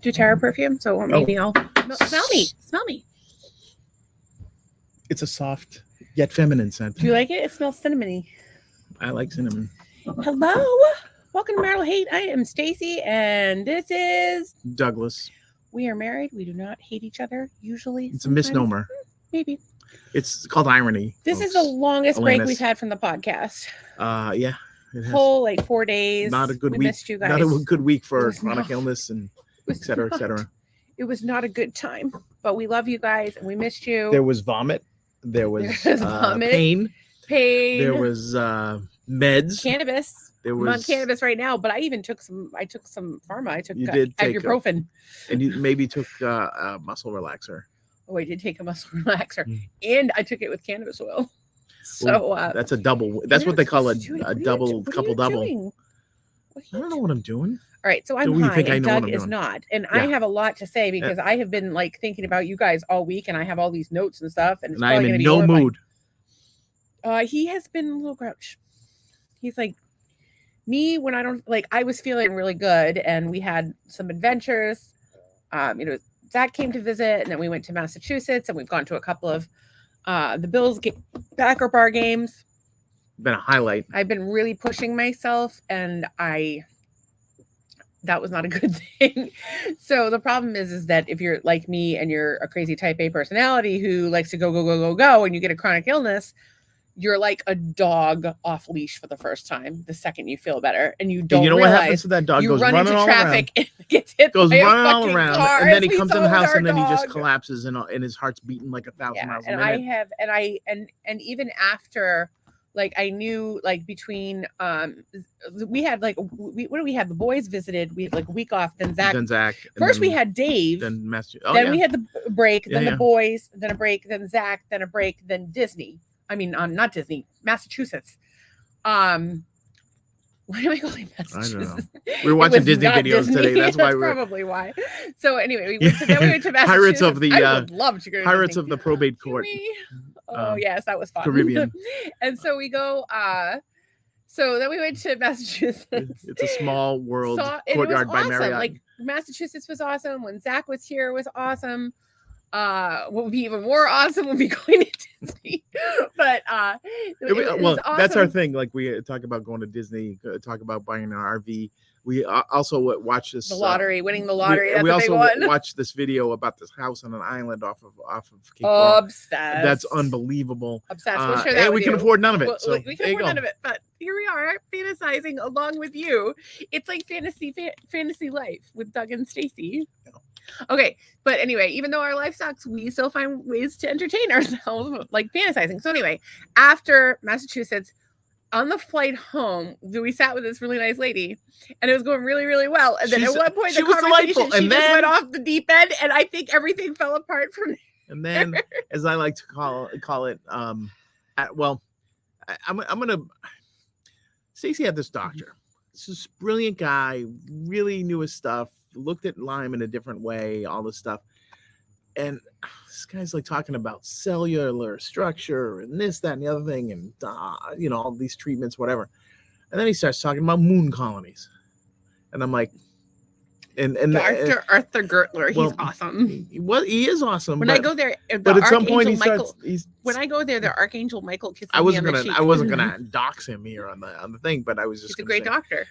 doTERRA perfume, so maybe I'll smell me. It's a soft yet feminine scent. Do you like it? It smells cinnamony. I like cinnamon. Hello, welcome to Marital Hate. I am Stacy, and this is Douglas. We are married. We do not hate each other usually. It's a misnomer. Maybe. It's called irony. This is the longest break we've had from the podcast. Yeah. It has. Whole 4 days. Not a good week. Missed you guys. Not a good week for chronic illness and et cetera, et cetera. It was not a good time, but we love you guys and we missed you. There was vomit. There was vomit, pain. There was meds. Cannabis. I'm on cannabis right now, but I even took some. I took some pharma. I took ibuprofen. And you maybe took a muscle relaxer. Oh, I did take a muscle relaxer, and I took it with cannabis oil. So that's a double. That's what they call a double, couple double. I don't know what I'm doing. All right, so I'm high, and Doug is not, and I have a lot to say because I have been thinking about you guys all week, and I have all these notes and stuff, and I'm in no mood. He has been a little grouch. He's like me when I don't I was feeling really good, and we had some adventures. Zach came to visit, and then we went to Massachusetts, and we've gone to a couple of the Bills backer bar games. Been a highlight. I've been really pushing myself, and that was not a good thing. So the problem is that if you're like me and you're a crazy type A personality who likes to go, and you get a chronic illness, you're like a dog off leash for the first time the second you feel better, and you don't. And you know what happens to that dog? Goes run running into traffic all around. And gets hit. Goes by running a all around, car, and then he comes in the house, and then dog. he just collapses, and his heart's beating like 1,000 miles a minute. I have, and even after, I knew between we had what do we have? The boys visited. We had a week off. Then Zach. First we had Dave. Then we had the break. Then the boys. Then a break. Then Zach. Then a break. Then Disney. I mean, not Disney, Massachusetts. Why am I calling Massachusetts? I don't know. We were watching Disney videos today. That's why we're probably why. So anyway, we went to Massachusetts. Pirates of the I would love to go to Pirates Disney. of the Probate Court. Oh yes, that was fun. Caribbean. And so we go. So then we went to Massachusetts. It's a small world. Courtyard by Marital. Massachusetts was awesome. When Zach was here, it was awesome. What would be even more awesome would be going to Disney. But awesome. That's our thing. We talk about going to Disney, talk about buying an RV. We also watch this winning the lottery. We also watch this video about this house on an island off of Cape Obsessed. That's unbelievable. Obsessed. We'll share that and we can afford none of it. So we can afford none of it. But here we are, fantasizing along with you. It's like fantasy life with Doug and Stacy. Okay, but anyway, even though our life sucks, we still find ways to entertain ourselves, fantasizing. So anyway, after Massachusetts, on the flight home, we sat with this really nice lady, and it was going really, really well. And then at one point, the conversation just went off the deep end, and I think everything fell apart from there. And then, as I like to call it, I'm gonna. Stacey had this doctor. This brilliant guy, really knew his stuff. Looked at Lyme in a different way, all this stuff. And this guy's talking about cellular structure and this, that, and the other thing, and all these treatments, whatever. And then he starts talking about moon colonies. And I'm like, and Dr. Arthur Gertler, he's awesome. He is awesome. When I go there, but at some point when I go there, the Archangel Michael kisses I wasn't me gonna dox him here on the thing, but I was just. He's a great doctor.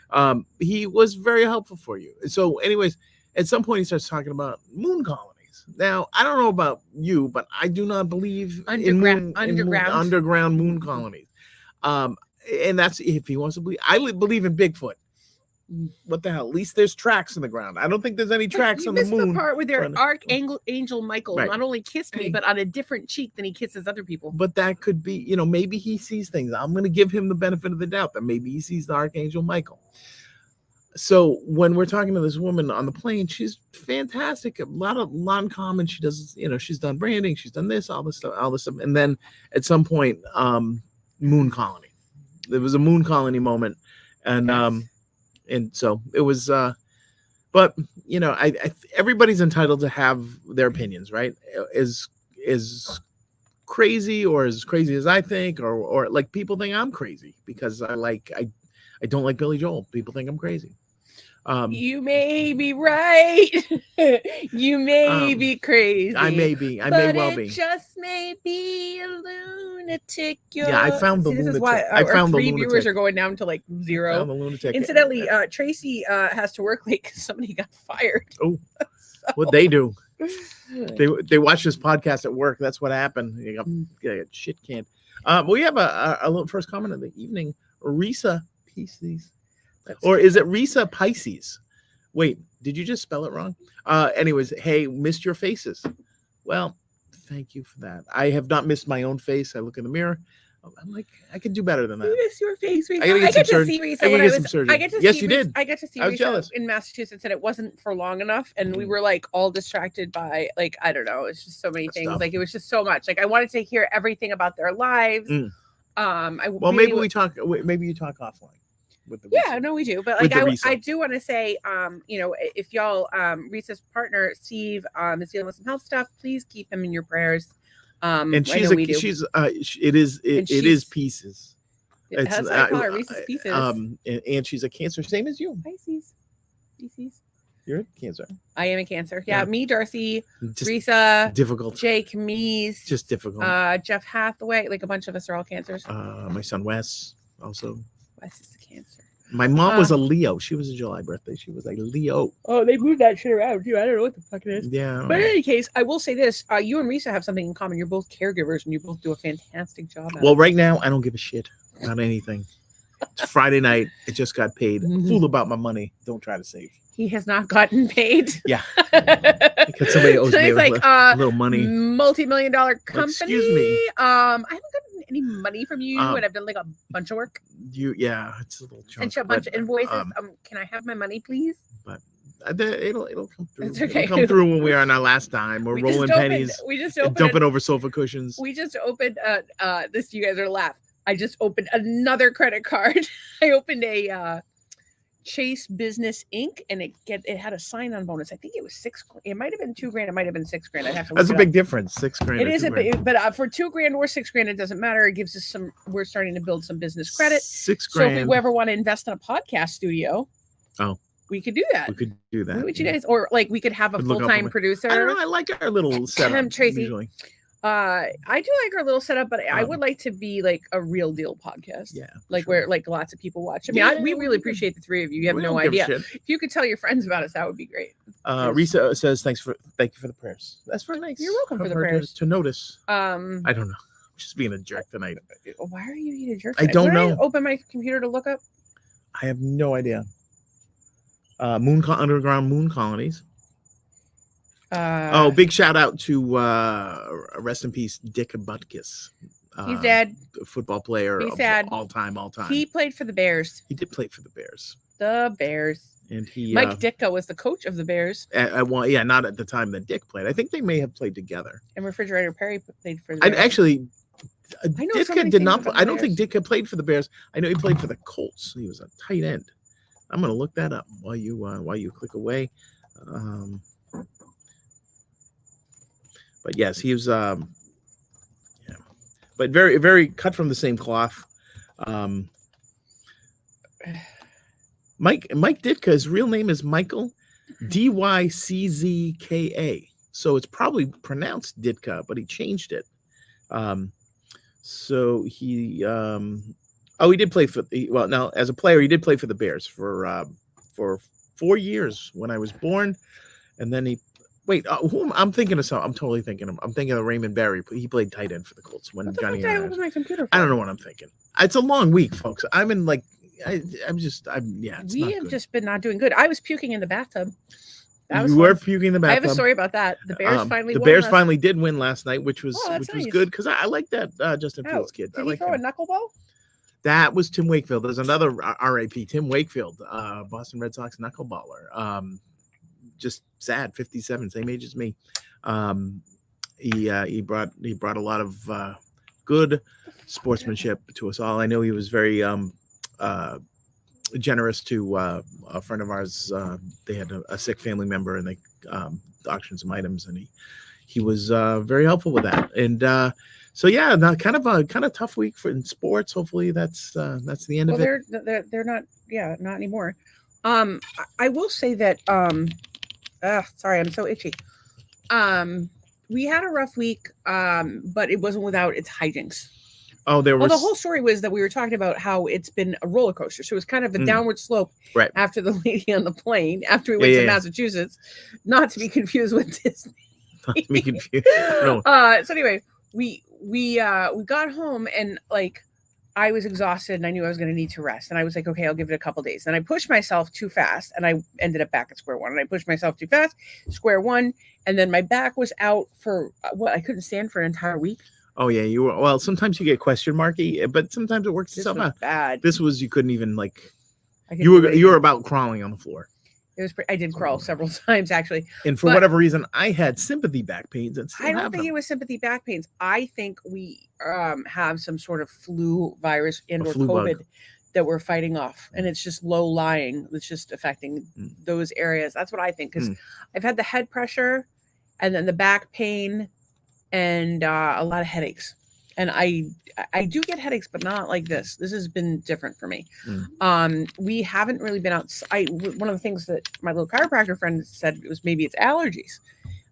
He was very helpful for you. So, anyways, at some point he starts talking about moon colonies. Now, I don't know about you, but I do not believe in underground moon colonies. And that's if he wants to believe. I believe in Bigfoot. What the hell? At least there's tracks in the ground. I don't think there's any tracks on the moon. The part where their Archangel Michael not only kissed me, but on a different cheek than he kisses other people. But that could be, maybe he sees things. I'm going to give him the benefit of the doubt that maybe he sees the Archangel Michael. So when we're talking to this woman on the plane, she's fantastic. A lot in common. She does, she's done branding. She's done this, all this stuff. And then at some point, moon colony. There was a moon colony moment. And, yes. And so it was, but everybody's entitled to have their opinions, right? Is crazy or as crazy as I think, or people think I'm crazy because I don't like Billy Joel. People think I'm crazy. You may be right. You may be crazy. I may be. I but may well it be. just may be a lunatic. Yeah, I found the See, this lunatic. is why I found the three lunatic. viewers are going down to like I zero. found the lunatic. Incidentally, Tracy has to work late because somebody got fired. Oh, what they do? They watch this podcast at work. That's what happened. You got shit canned. We have a little first comment of the evening. Risa Pisces, or is it Risa Pisces? Wait, did you just spell it wrong? Anyways, hey, missed your faces. Well, thank you for that. I have not missed my own face. I look in the mirror. I'm like, I could do better than that. You miss your face. I gotta get some surgery. I get to see Risa. I get to yes, you did. I get to see I was Risa jealous. in Massachusetts, and it wasn't for long enough. And we were like all distracted by like I don't know. It's just so many things. Stuff. Like it was just so much. Like I wanted to hear everything about their lives. Well, maybe we talk. Maybe you talk offline. With the yeah, no, we do. But like I do want to say, you know, if y'all Risa's partner Steve is dealing with some health stuff, please keep him in your prayers. And she's it is Pieces. That's what I call her, Reese's Pieces. And she's a Cancer, same as you. Pisces. You're a Cancer. I am a Cancer. Yeah, me, Darcy, just Risa, difficult. Jake, Mies, Just difficult. Jeff Hathaway, like a bunch of us are all Cancers. My son Wes also. Wes is a Cancer. My mom was a Leo. She was a July birthday. She was a Leo. Oh, they moved that shit around too. I don't know what the fuck it is. Yeah. But in any case, I will say this: you and Risa have something in common. You're both caregivers, and you both do a fantastic job. Well, right now I don't give a shit about anything. It's Friday night. I just got paid. Fool about my money. Don't try to save. He has not gotten paid. Yeah. Because somebody owes me a little money. Multi-million-dollar company. Excuse me. I haven't gotten any money from you, and I've done like a bunch of work. It's a little chunk. Sent you a bunch of invoices. Can I have my money, please? But it'll come through. It's okay. It'll come through when we are on our last time. We're rolling pennies. We just dumping over sofa cushions. We just opened this. You guys are laughing. I just opened another credit card. I opened a Chase Business Inc. and it had a sign-on bonus. I think it was $6,000. It might have been $2,000. It might have been $6,000. I'd have to look That's a big difference. $6,000. It is a big, but for $2,000 or $6,000, it doesn't matter. It gives us some. We're starting to build some business credit. $6,000. So if we ever want to invest in a podcast studio, we could do that. We could do that. What you guys, or like we could have a full-time producer. I don't know. I like our little setup. Tracy. Usually. I do like our little setup, but I would like to be like a real deal podcast. Yeah. Like where like lots of people watch. I mean, we really appreciate the three of you. You have no idea. If you could tell your friends about us, that would be great. Risa says thank you for the prayers. That's very nice. You're welcome for the prayers. To notice. I don't know. I'm just being a jerk tonight. Why are you being a jerk? I don't know. Open my computer to look up. I have no idea. Underground moon colonies. Big shout out to rest in peace, Dick Butkus. He's dead. Football player. He's sad. All time. He played for the Bears. He did play for the Bears. And Mike Ditka was the coach of the Bears. Not at the time that Dick played. I think they may have played together. And Refrigerator Perry played for the Bears. Actually, Ditka did not. I don't think Ditka played for the Bears. I know he played for the Colts. He was a tight end. I'm gonna look that up while you click away. But yes, he was. But very, very cut from the same cloth. Mike Ditka, his real name is Michael Dyczka. So it's probably pronounced Ditka, but he changed it. So he he did play now as a player, he did play for the Bears for 4 years when I was born. And then I'm thinking of something. I'm totally thinking of. I'm thinking of Raymond Barry. He played tight end for the Colts when Johnny. What the fuck did I open my computer for? I don't know what I'm thinking. It's a long week, folks. I'm in like. We have just been not doing good. I was puking in the bathtub. You were puking in the bathtub. I have a story about that. The Bears finally did win last night, which was nice. Good because I like that Justin Fields kid. Did he throw a knuckleball? That was Tim Wakefield. There's another RAP, Tim Wakefield, Boston Red Sox knuckleballer. Just sad, 57, same age as me. He brought a lot of good sportsmanship to us all. I know he was very generous to a friend of ours. They had a sick family member, and they auctioned some items, and he was very helpful with that. And kind of tough week in sports. Hopefully that's the end of it. They're not. Yeah, not anymore. I will say that sorry, I'm so itchy. We had a rough week, but it wasn't without its hijinks. Oh, there was. Well, the whole story was that we were talking about how it's been a roller coaster. So it was kind of a downward slope right after the lady on the plane, after we went to Massachusetts, not to be confused with Disney. Not to be confused. No. So anyway, we got home and like I was exhausted and I knew I was going to need to rest. And I was like, okay, I'll give it a couple days. And I pushed myself too fast and I ended up back at square one. And I pushed myself too fast, square one. And then my back was out for I couldn't stand for an entire week. Oh yeah, you were. Well, sometimes you get question marky, but sometimes it works itself out. Bad. This was you couldn't even like. You were about crawling on the floor. It was. I did crawl several times actually. And for whatever reason, I had sympathy back pains. And I don't think it was sympathy back pains. I think we have some sort of flu virus and or COVID bug that we're fighting off, and it's just low lying. It's just affecting those areas. That's what I think because I've had the head pressure, and then the back pain, and a lot of headaches. And I do get headaches, but not like this. This has been different for me. We haven't really been outside. One of the things that my little chiropractor friend said was maybe it's allergies.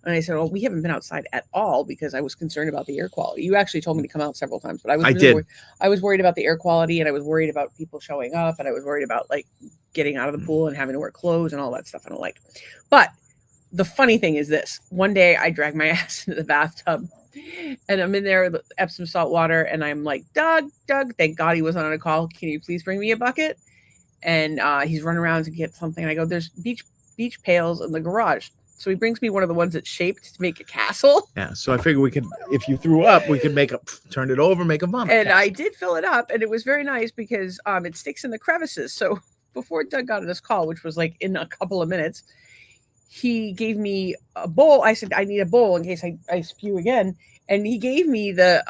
And I said, well, we haven't been outside at all because I was concerned about the air quality. You actually told me to come out several times, but I was worried about the air quality, and I was worried about people showing up, and I was worried about like getting out of the pool and having to wear clothes and all that stuff I don't like. But the funny thing is this: one day I dragged my ass into the bathtub. And I'm in there with Epsom salt water, and I'm like, Doug, thank God he wasn't on a call. Can you please bring me a bucket? And he's running around to get something. And I go, there's beach pails in the garage. So he brings me one of the ones that's shaped to make a castle. Yeah. So I figured we could, if you threw up, we could turn it over, make a vomit. And I did fill it up, and it was very nice because it sticks in the crevices. So before Doug got on this call, which was like in a couple of minutes, he gave me a bowl. I said, I need a bowl in case I spew again. And he gave me the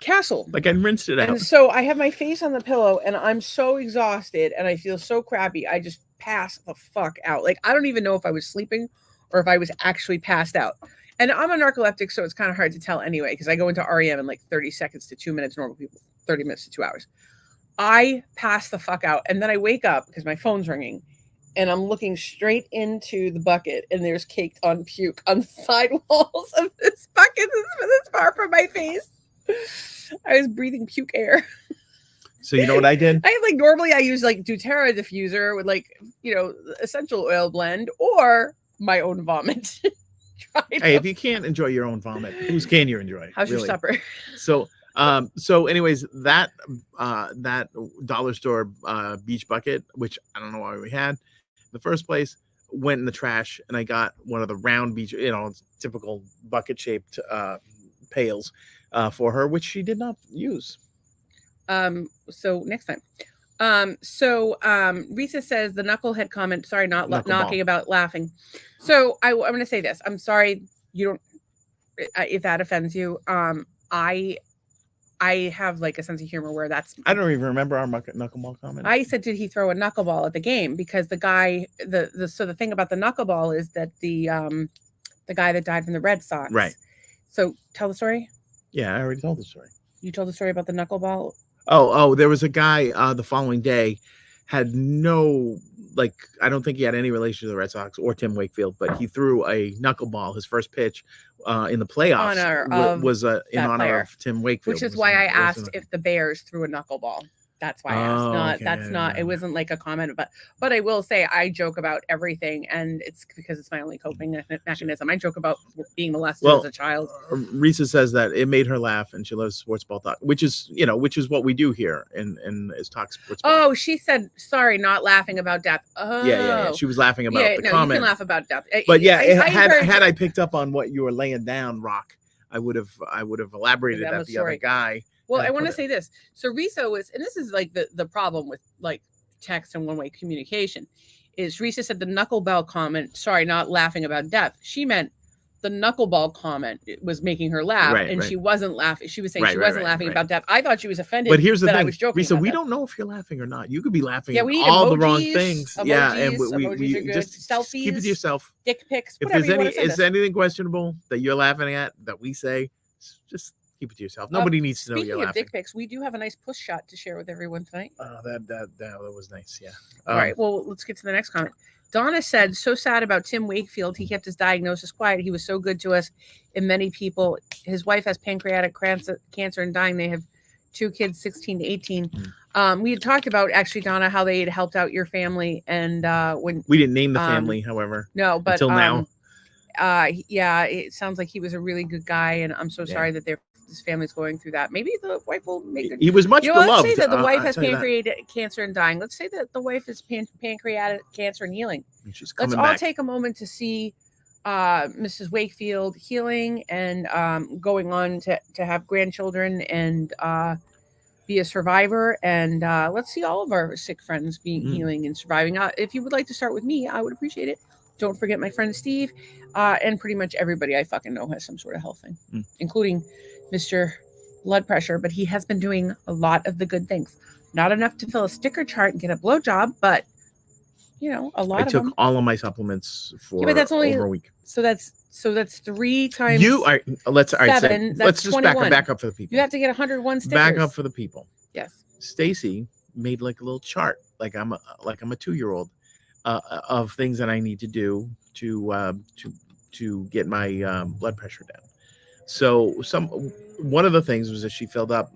castle. Like I rinsed it out. And so I have my face on the pillow and I'm so exhausted and I feel so crappy. I just passed the fuck out. Like, I don't even know if I was sleeping or if I was actually passed out. And I'm a narcoleptic, so it's kind of hard to tell anyway, because I go into REM in like 30 seconds to 2 minutes, normal people, 30 minutes to 2 hours. I pass the fuck out. And then I wake up because my phone's ringing. And I'm looking straight into the bucket, and there's caked on puke on the sidewalls of this bucket. This far from my face. I was breathing puke air. So you know what I did? Normally I use like doTERRA diffuser with essential oil blend or my own vomit. Hey, if you can't enjoy your own vomit, whose can you enjoy? How's your supper? So anyways, that dollar store beach bucket, which I don't know why we had in the first place, went in the trash, and I got one of the round beach, typical bucket shaped pails for her, which she did not use. So next time. Risa says the knucklehead comment. Sorry, not knocking about laughing. So I'm going to say this. I'm sorry you don't. If that offends you, I have like a sense of humor where that's. I don't even remember our knuckleball comment. I said, did he throw a knuckleball at the game? Because the guy, the thing about the knuckleball is that the guy that died from the Red Sox. Right. So tell the story. Yeah, I already told the story. You told the story about the knuckleball. Oh, there was a guy the following day had no, I don't think he had any relation to the Red Sox or Tim Wakefield, but he threw a knuckleball, his first pitch in the playoffs was in honor of Tim Wakefield. Which is why I asked if the Bears threw a knuckleball. That's why I asked. It wasn't like a comment, but I will say I joke about everything, and it's because it's my only coping mechanism. I joke about being molested as a child. Risa says that it made her laugh, and she loves sports ball talk, which is what we do here in is talk sports ball. Oh, she said sorry, not laughing about death. Oh, yeah. She was laughing about the comment. You can laugh about death. But had I picked up on what you were laying down, Rock, I would have elaborated that the other guy. Well, I want to say this. So Risa was, and this is like the problem with like text and one-way communication, is Risa said the knuckleball comment, sorry, not laughing about death. She meant the knuckleball comment was making her laugh, she wasn't laughing. She was saying she wasn't laughing about death. I thought she was offended. But here's the thing, I was joking. Risa, we don't know if you're laughing or not. You could be laughing at all the wrong things. And we just selfies, keep it to yourself. Dick pics. If there's anything questionable that you're laughing at that we say, just Keep it to yourself. Nobody needs to know you're Speaking of laughing. dick pics, we do have a nice push shot to share with everyone tonight. That was nice. Yeah. All right. Well, let's get to the next comment. Donna said, so sad about Tim Wakefield. He kept his diagnosis quiet. He was so good to us and many people. His wife has pancreatic cancer and dying. They have 2 kids, 16 to 18. We had talked about, actually, Donna, how they had helped out your family. And when we didn't name the family, however. No, but until now. Yeah, it sounds like he was a really good guy. And I'm so sorry that his family's going through that. Maybe the wife will make it. He was much beloved. Let's say that the wife has pancreatic cancer and dying. Let's say that the wife is pancreatic cancer and healing. And she's Let's coming all back. take a moment to see Mrs. Wakefield healing and going on to have grandchildren and be a survivor. And let's see all of our sick friends being healing and surviving. If you would like to start with me, I would appreciate it. Don't forget my friend Steve and pretty much everybody I fucking know has some sort of health thing, including Mr. Blood Pressure. But he has been doing a lot of the good things. Not enough to fill a sticker chart and get a blowjob, but you know, a lot of them. I took all of my supplements for but that's only over a week. So that's 3 times. You are. Let's 7. Let's just 21. back up for the people. You have to get 101 stickers. Back up for the people. Yes. Stacy made like a little chart, like I'm a 2-year-old, of things that I need to do to get my blood pressure down. So one of the things was that she filled up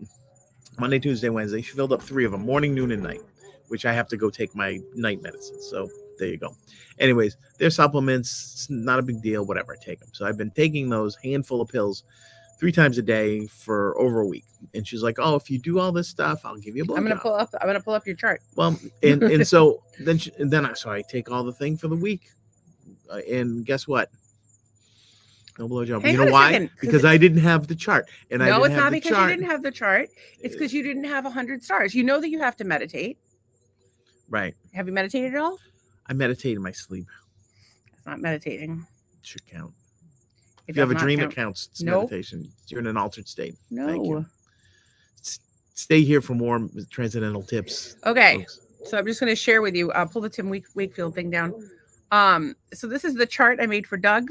Monday, Tuesday, Wednesday. She filled up 3 of them, morning, noon, and night, which I have to go take my night medicine. So there you go. Anyways, they're supplements. It's not a big deal. Whatever, I take them. So I've been taking those handful of pills 3 times a day for over a week. And she's like, "Oh, if you do all this stuff, I'll give you a blowjob." I'm gonna pull up your chart. Well, and so then I take all the thing for the week, and guess what? No blowjob. You know why? Because I didn't have the chart. And no, it's not because you didn't have the chart. It's because you didn't have 100 stars. You know that you have to meditate. Right. Have you meditated at all? I meditate in my sleep. It's not meditating. It should count. If you have a dream, it counts. It's meditation. You're in an altered state. No. Thank you. Stay here for more transcendental tips. Okay. Folks. So I'm just going to share with you. I'll pull the Tim Wakefield thing down. So this is the chart I made for Doug.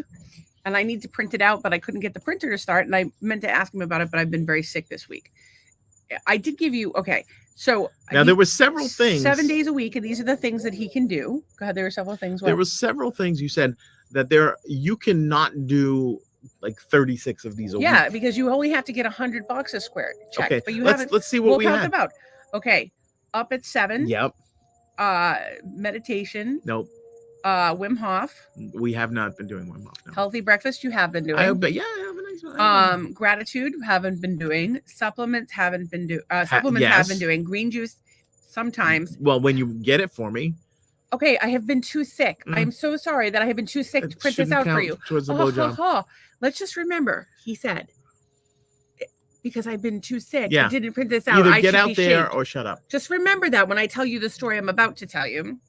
And I need to print it out, but I couldn't get the printer to start. And I meant to ask him about it, but I've been very sick this week. I did give you, okay. So now there were several things. 7 days a week, and these are the things that he can do. Go ahead. There were several things. There were several things you said that you cannot do like 36 of these a week. Yeah, because you only have to get 100 boxes squared. Checked. Okay, but you let's see what we have. About. Okay, up at 7. Yep. Meditation. Nope. Wim Hof. We have not been doing Wim Hof. No. Healthy breakfast. You have been doing. But yeah, I have a nice one. Gratitude. Haven't been doing. Supplements. Haven't been doing. Supplements have been doing. Green juice. Sometimes. Well, when you get it for me. Okay, I have been too sick. I'm so sorry that I have been too sick to print this out for you. Towards the blowjob. Let's just remember, he said, because I've been too sick, I didn't print this out. Either get out there or shut up. Just remember that when I tell you the story I'm about to tell you.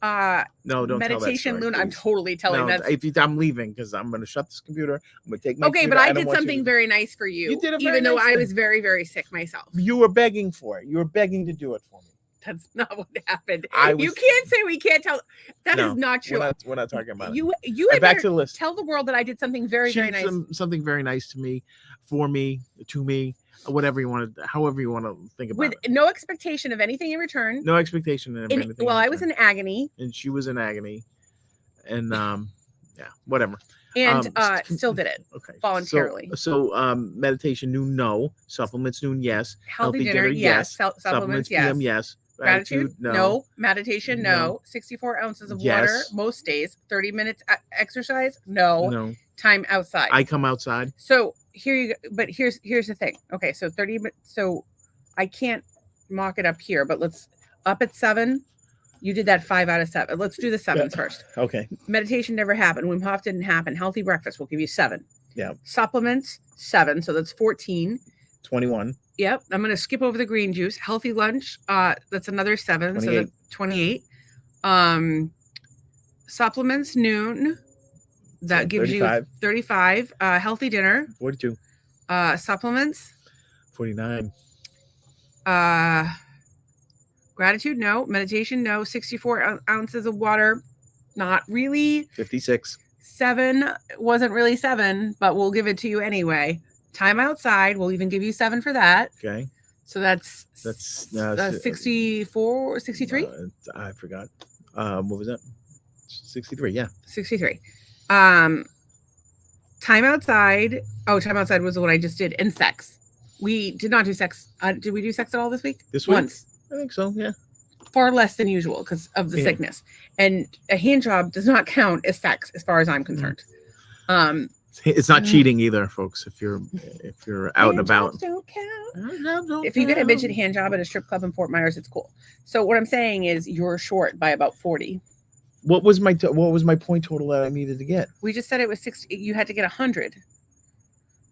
No, don't meditation, tell that story, Luna. I'm totally telling that. I'm leaving because I'm going to shut this computer. I'm going to take my. Okay, but I did something very nice for you. You did a even though I was very, very sick myself. You were begging for it. You were begging to do it for me. That's not what happened. You can't say we can't tell. That is not true. We're not talking about it. You back to the list. Tell the world that I did something very, very nice. Something very nice to me, for me, to me, whatever you want to, however you want to think about it. With no expectation of anything in return. No expectation of anything. Well, I was in agony. And she was in agony. And yeah, whatever. And still did it. Okay. Voluntarily. So meditation noon, no. Supplements noon, yes. Healthy dinner, yes. Supplements, yes. PM, yes. Gratitude, no. Meditation, no. 64 ounces of water most days. 30 minutes exercise, no. Time outside. I come outside. So here you go. But here's the thing. Okay, so 30 minutes. So I can't mock it up here, but let's up at 7. You did that 5 out of 7. Let's do the 7s first. Okay. Meditation never happened. Wim Hof didn't happen. Healthy breakfast will give you 7. Yeah. Supplements 7. So that's 14. 21. Yep. I'm going to skip over the green juice. Healthy lunch. That's another 7. 28. So that's 28. Supplements noon. That so gives 35. You 35. Healthy dinner. 42. Supplements. 49. Gratitude, no. Meditation, no. 64 ounces of water, not really. 56. 7 wasn't really 7, but we'll give it to you anyway. Time outside, we'll even give you 7 for that. Okay. So that's 64, 63? I forgot. What was that? 63, yeah. 63. Time outside. Oh, time outside was what I just did. And sex. We did not do sex. Did we do sex at all this week? This week? Once. I think so, yeah. Far less than usual because of the sickness. And a hand job does not count as sex as far as I'm concerned. It's not cheating either, folks. If you're out and about, don't count. If you get a midget hand job at a strip club in Fort Myers, it's cool. So what I'm saying is you're short by about 40. What was my point total that I needed to get? We just said it was 60. You had to get 100.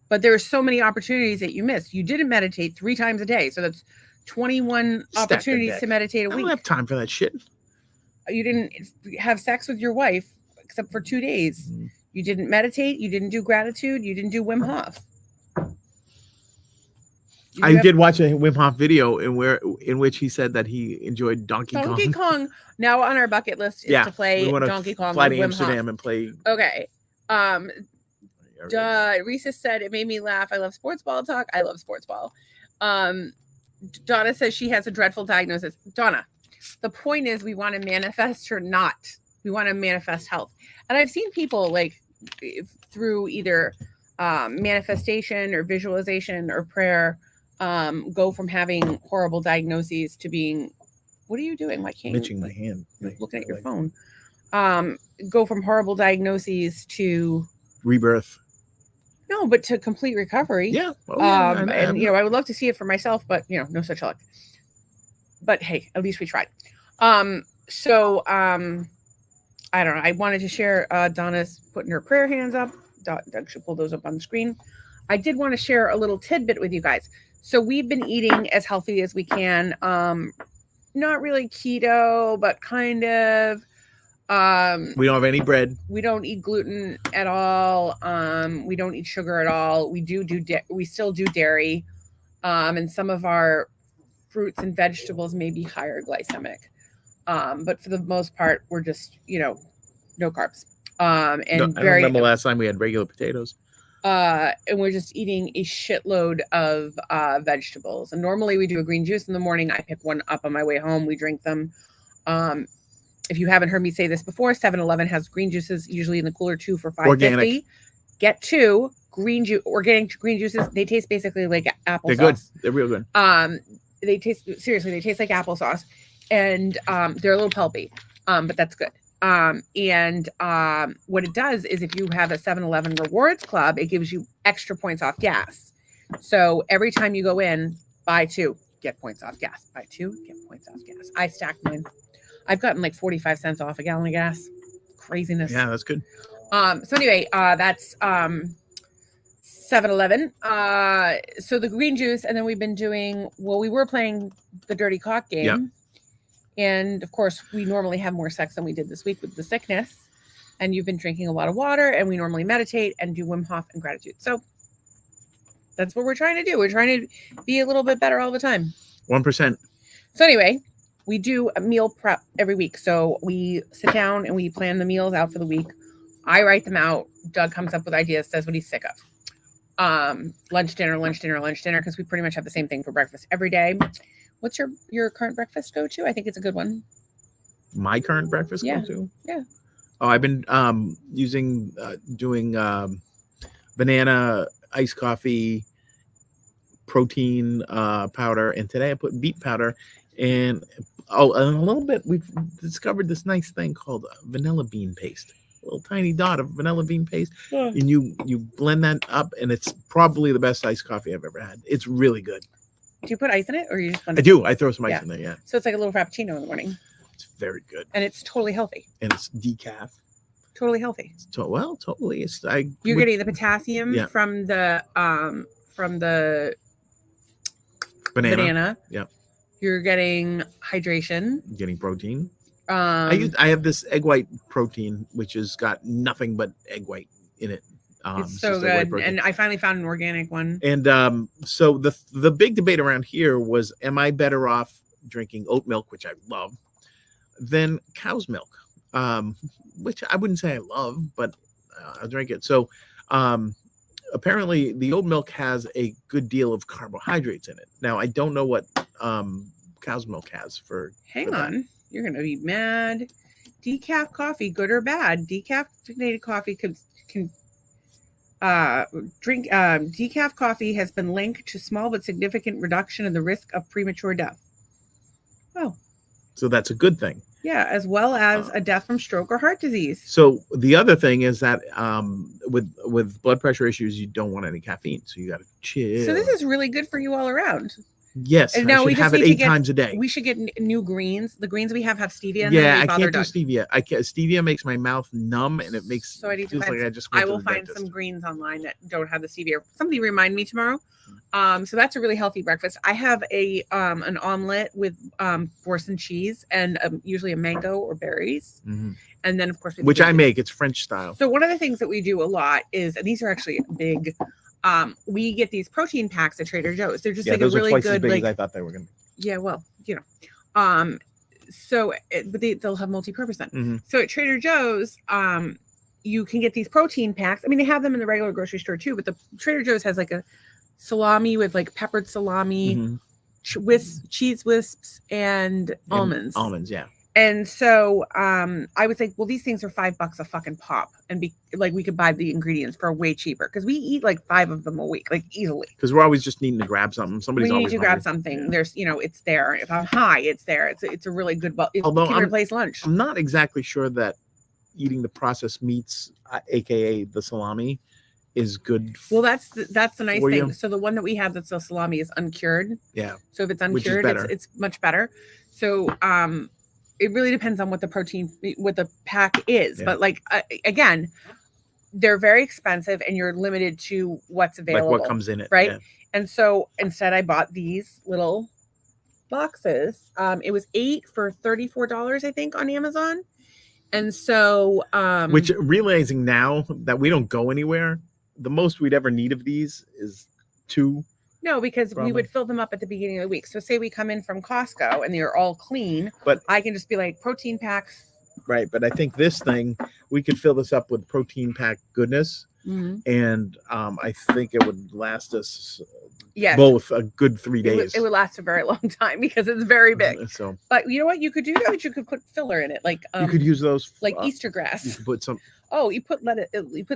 But there are so many opportunities that you missed. You didn't meditate 3 times a day, so that's 21 opportunities to meditate a week. I don't have time for that shit. You didn't have sex with your wife except for 2 days. You didn't meditate. You didn't do gratitude. You didn't do Wim Hof. I did watch a Wim Hof video in which he said that he enjoyed Donkey Kong. Donkey Kong. Now on our bucket list is to play Donkey Kong. Fly to Amsterdam and play. Okay. Risa said it made me laugh. I love sports ball talk. I love sports ball. Donna says she has a dreadful diagnosis. Donna, the point is we want to manifest or not. We want to manifest health. And I've seen people like through either manifestation or visualization or prayer go from having horrible diagnoses to being, what are you doing? Why can't you? Itching my hand. Looking at your phone. Go from horrible diagnoses to rebirth. No, but to complete recovery. Yeah. And I would love to see it for myself, but no such luck. But hey, at least we tried. I don't know. I wanted to share Donna's putting her prayer hands up. Doug should pull those up on the screen. I did want to share a little tidbit with you guys. So we've been eating as healthy as we can. Not really keto, but kind of. We don't have any bread. We don't eat gluten at all. We don't eat sugar at all. We we still do dairy. And some of our fruits and vegetables may be higher glycemic. But for the most part, we're just, no carbs. I remember last time we had regular potatoes. And we're just eating a shitload of vegetables. And normally we do a green juice in the morning. I pick one up on my way home. We drink them. If you haven't heard me say this before, 7-Eleven has green juices, usually in the cooler 2 for $5.50. Get 2 organic green juices. They taste basically like applesauce. They're good. They're real good. They taste like applesauce, and they're a little pulpy, but that's good. What it does is if you have a 7-Eleven rewards club, it gives you extra points off gas. So every time you go in, buy 2, get points off gas. Buy 2, get points off gas. I stacked mine. I've gotten like 45 cents off a gallon of gas. Craziness. Yeah, that's good. So anyway, that's 7-Eleven. So the green juice, and then we've been doing, we were playing the dirty cock game. Yep. And of course, we normally have more sex than we did this week with the sickness. And you've been drinking a lot of water, and we normally meditate and do Wim Hof and gratitude. So that's what we're trying to do. We're trying to be a little bit better all the time. 1%. So anyway, we do a meal prep every week. So we sit down and we plan the meals out for the week. I write them out. Doug comes up with ideas, says what he's sick of. Lunch, dinner, because we pretty much have the same thing for breakfast every day. What's your current breakfast go to? I think it's a good one. My current breakfast go to? Yeah. Oh, I've been doing banana iced coffee, protein powder, and today I put beet powder and a little bit. We've discovered this nice thing called vanilla bean paste. A little tiny dot of vanilla bean paste, and you blend that up, and it's probably the best iced coffee I've ever had. It's really good. Do you put ice in it, or you just blend it? I do. I throw some ice in there. Yeah. So it's like a little frappuccino in the morning. It's very good, and it's totally healthy. And it's decaf. Totally healthy. Totally. You're getting the potassium from the banana. Yep. You're getting hydration. Getting protein. I have this egg white protein, which has got nothing but egg white in it. It's so good, and I finally found an organic one. And so the big debate around here was, am I better off drinking oat milk, which I love, than cow's milk? Which I wouldn't say I love, but I'll drink it. So apparently the oat milk has a good deal of carbohydrates in it. Now I don't know what cow's milk has for. Hang for on, you're gonna be mad. Decaf coffee, good or bad? Decaffeinated coffee can drink. Decaf coffee has been linked to small but significant reduction in the risk of premature death. Oh, so that's a good thing. Yeah, as well as a death from stroke or heart disease. So the other thing is that with blood pressure issues, you don't want any caffeine, so you got to chill. So this is really good for you all around. Yes, and I now should we just have it need to 8 get, times a day. We should get new greens. The greens we have stevia in yeah, them. I can't do stevia. Stevia makes my mouth numb, and it makes so I need to feels find like I just went I to will the find dentist. some greens online that don't have the stevia. Somebody remind me tomorrow. So that's a really healthy breakfast. I have an omelet with force cheese and usually a mango or berries. Mm-hmm. And then of course which I make. It's French style. So one of the things that we do a lot is, and these are actually big. We get these protein packs at Trader Joe's. They're just like a really good, as big like, as I thought they were going to be. Yeah, well, you know, but they'll have multi-purpose then. Mm-hmm. So at Trader Joe's, you can get these protein packs. I mean, they have them in the regular grocery store too, but the Trader Joe's has like a salami with like peppered salami, cheese wisps, and almonds. Almonds, yeah. And so I was like, well, these things are $5 a fucking pop. And we could buy the ingredients for way cheaper because we eat like 5 of them a week, like easily. Because we're always just needing to grab something. Somebody's we always need to grab something. Yeah. There's, it's there. If I'm high, it's there. It's a really good, although it can replace lunch. I'm not exactly sure that eating the processed meats, aka the salami, is good. Well, that's the nice thing. You. So the one that we have that's the salami is uncured. Yeah. So if it's uncured, it's much better. So it really depends on what the pack is. Yeah. But like again, they're very expensive and you're limited to what's available. Like what comes in it. Right. Yeah. And so instead I bought these little boxes. It was 8 for $34, I think, on Amazon. And so which, realizing now that we don't go anywhere, the most we'd ever need of these is 2. No, because we would fill them up at the beginning of the week. So say we come in from Costco and they're all clean, but I can just be like protein packs. Right. But I think this thing, we could fill this up with protein pack goodness. Mm-hmm. And I think it would last us both a good 3 days. It would last a very long time because it's very big. So, but you know what you could do? You could put filler in it, like you could use those like Easter grass. You could put some. Oh, you put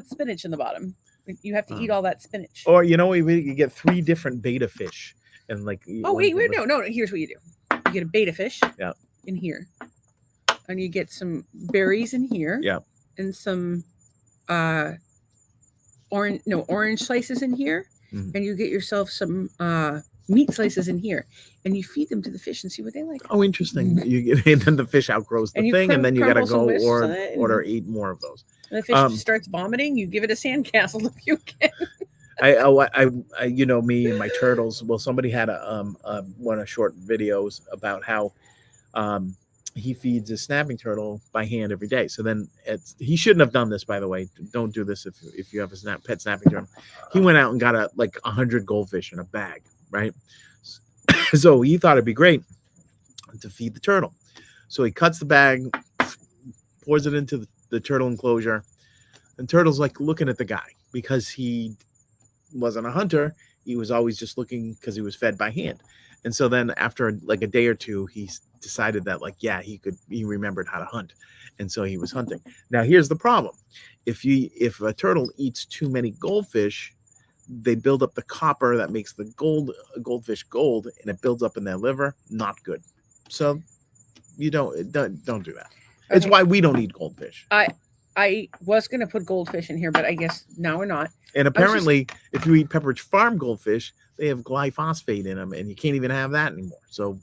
spinach in the bottom. You have to eat all that spinach. Or you get 3 different beta fish, and like. No. Here's what you do. You get a beta fish. Yeah. In here, and you get some berries in here. Yeah. And some orange slices in here, and you get yourself some meat slices in here, and you feed them to the fish and see what they like. Oh, interesting. And then the fish outgrows the thing, and then you gotta go order 8 more of those. And the fish starts vomiting. You give it a sandcastle if you can. I me and my turtles. Well, somebody had one of short videos about how he feeds his snapping turtle by hand every day. So then he shouldn't have done this, by the way. Don't do this if you have a pet snapping turtle. He went out and got 100 goldfish in a bag, right? So he thought it'd be great to feed the turtle. So he cuts the bag, pours it into the turtle enclosure, and turtle's like looking at the guy because he wasn't a hunter. He was always just looking because he was fed by hand. And so then after like a day or two, he decided that he remembered how to hunt. And so he was hunting. Now here's the problem. If a turtle eats too many goldfish, they build up the copper that makes the goldfish gold, and it builds up in their liver. Not good. So you don't do that. Okay. It's why we don't eat goldfish. I was going to put goldfish in here, but I guess now we're not. And apparently, if you eat Pepperidge Farm goldfish, they have glyphosate in them, and you can't even have that anymore. So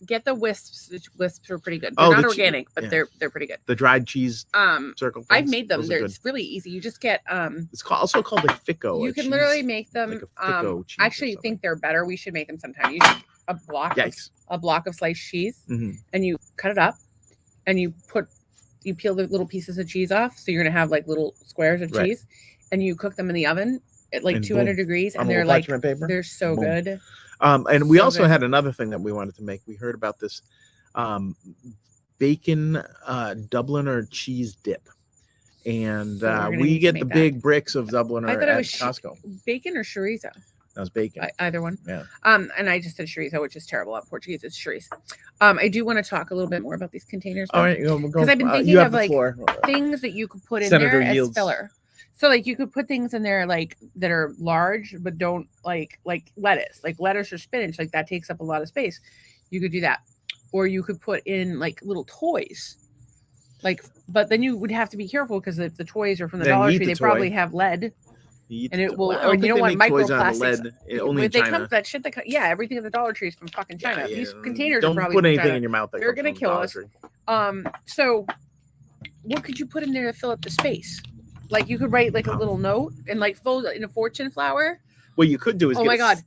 get the wisps. The wisps are pretty good. They're not organic, but they're pretty good. The dried cheese circle things, I've made them. It's really easy. You just get it's also called a Ficco. You can literally make them. Like I actually think they're better. We should make them sometime. You take a block of sliced cheese, and you cut it up, and you peel the little pieces of cheese off. So you're gonna have like little squares of cheese, and you cook them in the oven at like 200 degrees, and they're like they're so good. And we also had another thing that we wanted to make. We heard about this bacon Dubliner cheese dip. and So we're gonna we need to get make the that. big bricks of Dubliner I thought it at was Costco. bacon or chorizo. That was bacon. Either one. Yeah. And I just said chorizo, which is terrible. On Portuguese, it's chorizo. I do want to talk a little bit more about these containers. All right, because I've been thinking you have of the like floor. things that you could put in Senator there yields. as filler. So like you could put things in there like that are large but don't like lettuce, like lettuce or spinach, like that takes up a lot of space. You could do that, or you could put in like little toys. Like, but then you would have to be careful because if the toys are from the Then Dollar eat Tree, the they probably toy. have lead. And it will, Well, I or don't you think don't they want make toys out of microplastics. lead, only in China. That shit that yeah, everything at the Dollar Tree is from fucking China. Yeah, These containers don't are probably put from anything China. in your mouth. They're gonna kill us. So what could you put in there to fill up the space? Like you could write like a little note and like fold it in a fortune flower. What you could do is oh my god,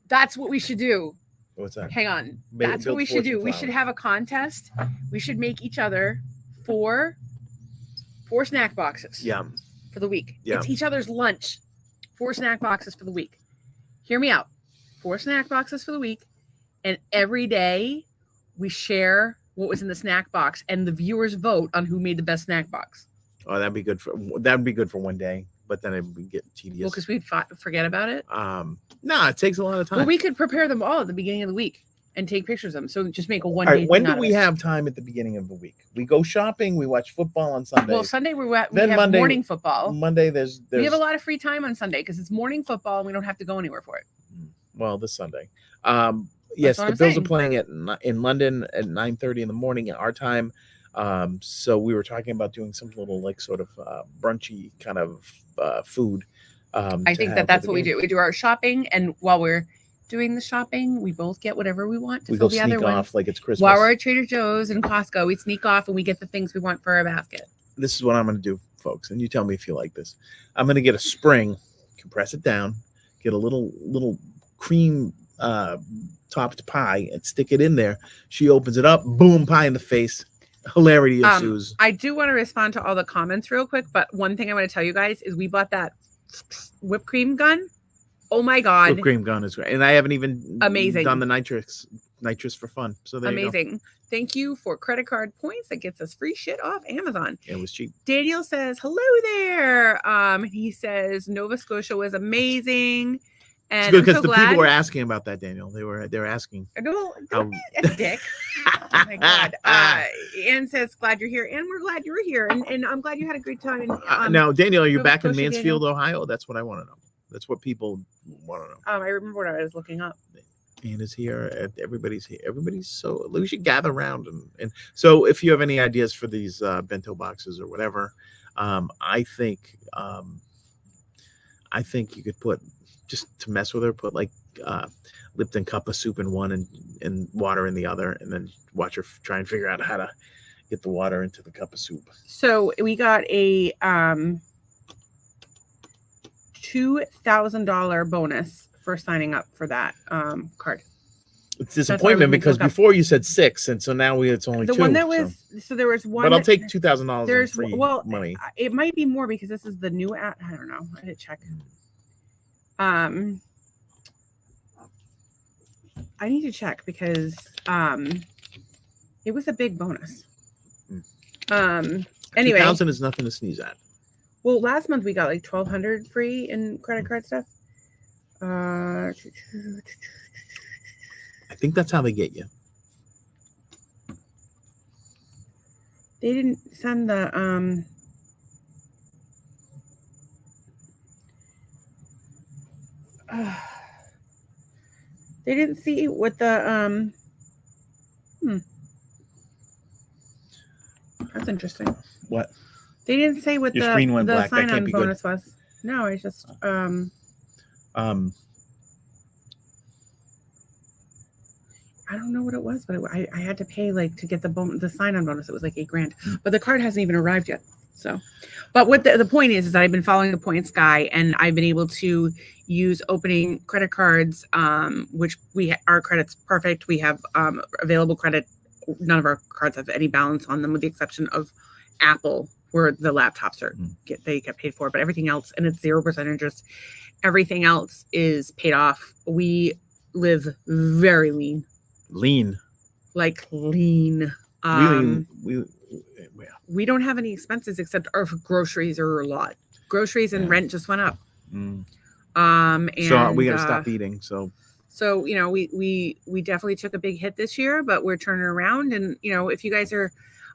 that's what we should do. What's that? Hang on, that's what we should do. We should have a contest. We should make each other four snack boxes. Yeah. For the week. Yeah. It's each other's lunch. 4 snack boxes for the week. Hear me out. 4 snack boxes for the week. And every day we share what was in the snack box and the viewers vote on who made the best snack box. Oh, that'd be good for one day, but then it would get tedious. Well, because we'd forget about it. No, it takes a lot of time. Well, we could prepare them all at the beginning of the week and take pictures of them. So just make a one All day. right, when do we have time at the beginning of the week? We go shopping, we watch football on Sunday. Well, Sunday we have Monday, morning football. Monday there's we have a lot of free time on Sunday because it's morning football and we don't have to go anywhere for it. Well, this Sunday. Yes, the Bills are playing in London at 9:30 in the morning at our time. So we were talking about doing some little like sort of brunchy kind of food. I think that's what we do. We do our shopping, and while we're doing the shopping, we both get whatever we want to we fill go the sneak other off ones. like it's Christmas. While we're at Trader Joe's and Costco, we sneak off and we get the things we want for our basket. This is what I'm going to do, folks, and you tell me if you like this. I'm going to get a spring, compress it down, get a little cream topped pie, and stick it in there. She opens it up, boom, pie in the face. Hilarity ensues. I do want to respond to all the comments real quick, but one thing I want to tell you guys is we bought that whipped cream gun. Oh my god, whipped cream gun is great, and I haven't even done the nitrous for fun. So there you go. Thank you for credit card points that gets us free shit off Amazon. It was cheap. Daniel says hello there. He says Nova Scotia was amazing. And it's good because the people were asking about that, Daniel. They were asking. No, don't be a dick. Oh my god. Anne says glad you're here, and we're glad you were here, and I'm glad you had a great time. Now, Daniel, are you Nova back in Scotia, Mansfield, Daniel? Ohio? That's what I want to know. That's what people want to know. I remember what I was looking up. Anne is here. Everybody's here. Everybody's so we should gather around and so if you have any ideas for these bento boxes or whatever, I think you could put, just to mess with her, put like Lipton cup of soup in one and water in the other, and then watch her try and figure out how to get the water into the cup of soup. So we got a $2,000 bonus for signing up for that card. It's disappointment because before you said 6, and so now it's only 2. The one that was so there was one. But I'll take $2,000. There's free money. It might be more because this is the new app. I don't know. I didn't check. I need to check because it was a big bonus. Anyway, 2,000 is nothing to sneeze at. Well, last month we got like 1,200 free in credit card stuff. I think that's how they get you. They didn't send the they didn't see what the That's interesting. What? They didn't say what Your screen went the black. That sign-on bonus was. No, I just I don't know what it was, but I had to pay like to get the sign-on bonus. It was like $8,000, but the card hasn't even arrived yet. So, but what the point is that I've been following the points guy, and I've been able to use opening credit cards, which our credit's perfect. We have available credit. None of our cards have any balance on them, with the exception of Apple, where the laptops they get paid for, but everything else, and it's 0% interest. Everything else is paid off. We live very lean. Lean. Like lean. Really, Yeah. We don't have any expenses except our groceries are a lot. Groceries and rent just went up. Mm. And So we got to stop eating. So, you know, we definitely took a big hit this year, but we're turning around. And, you know, if you guys are,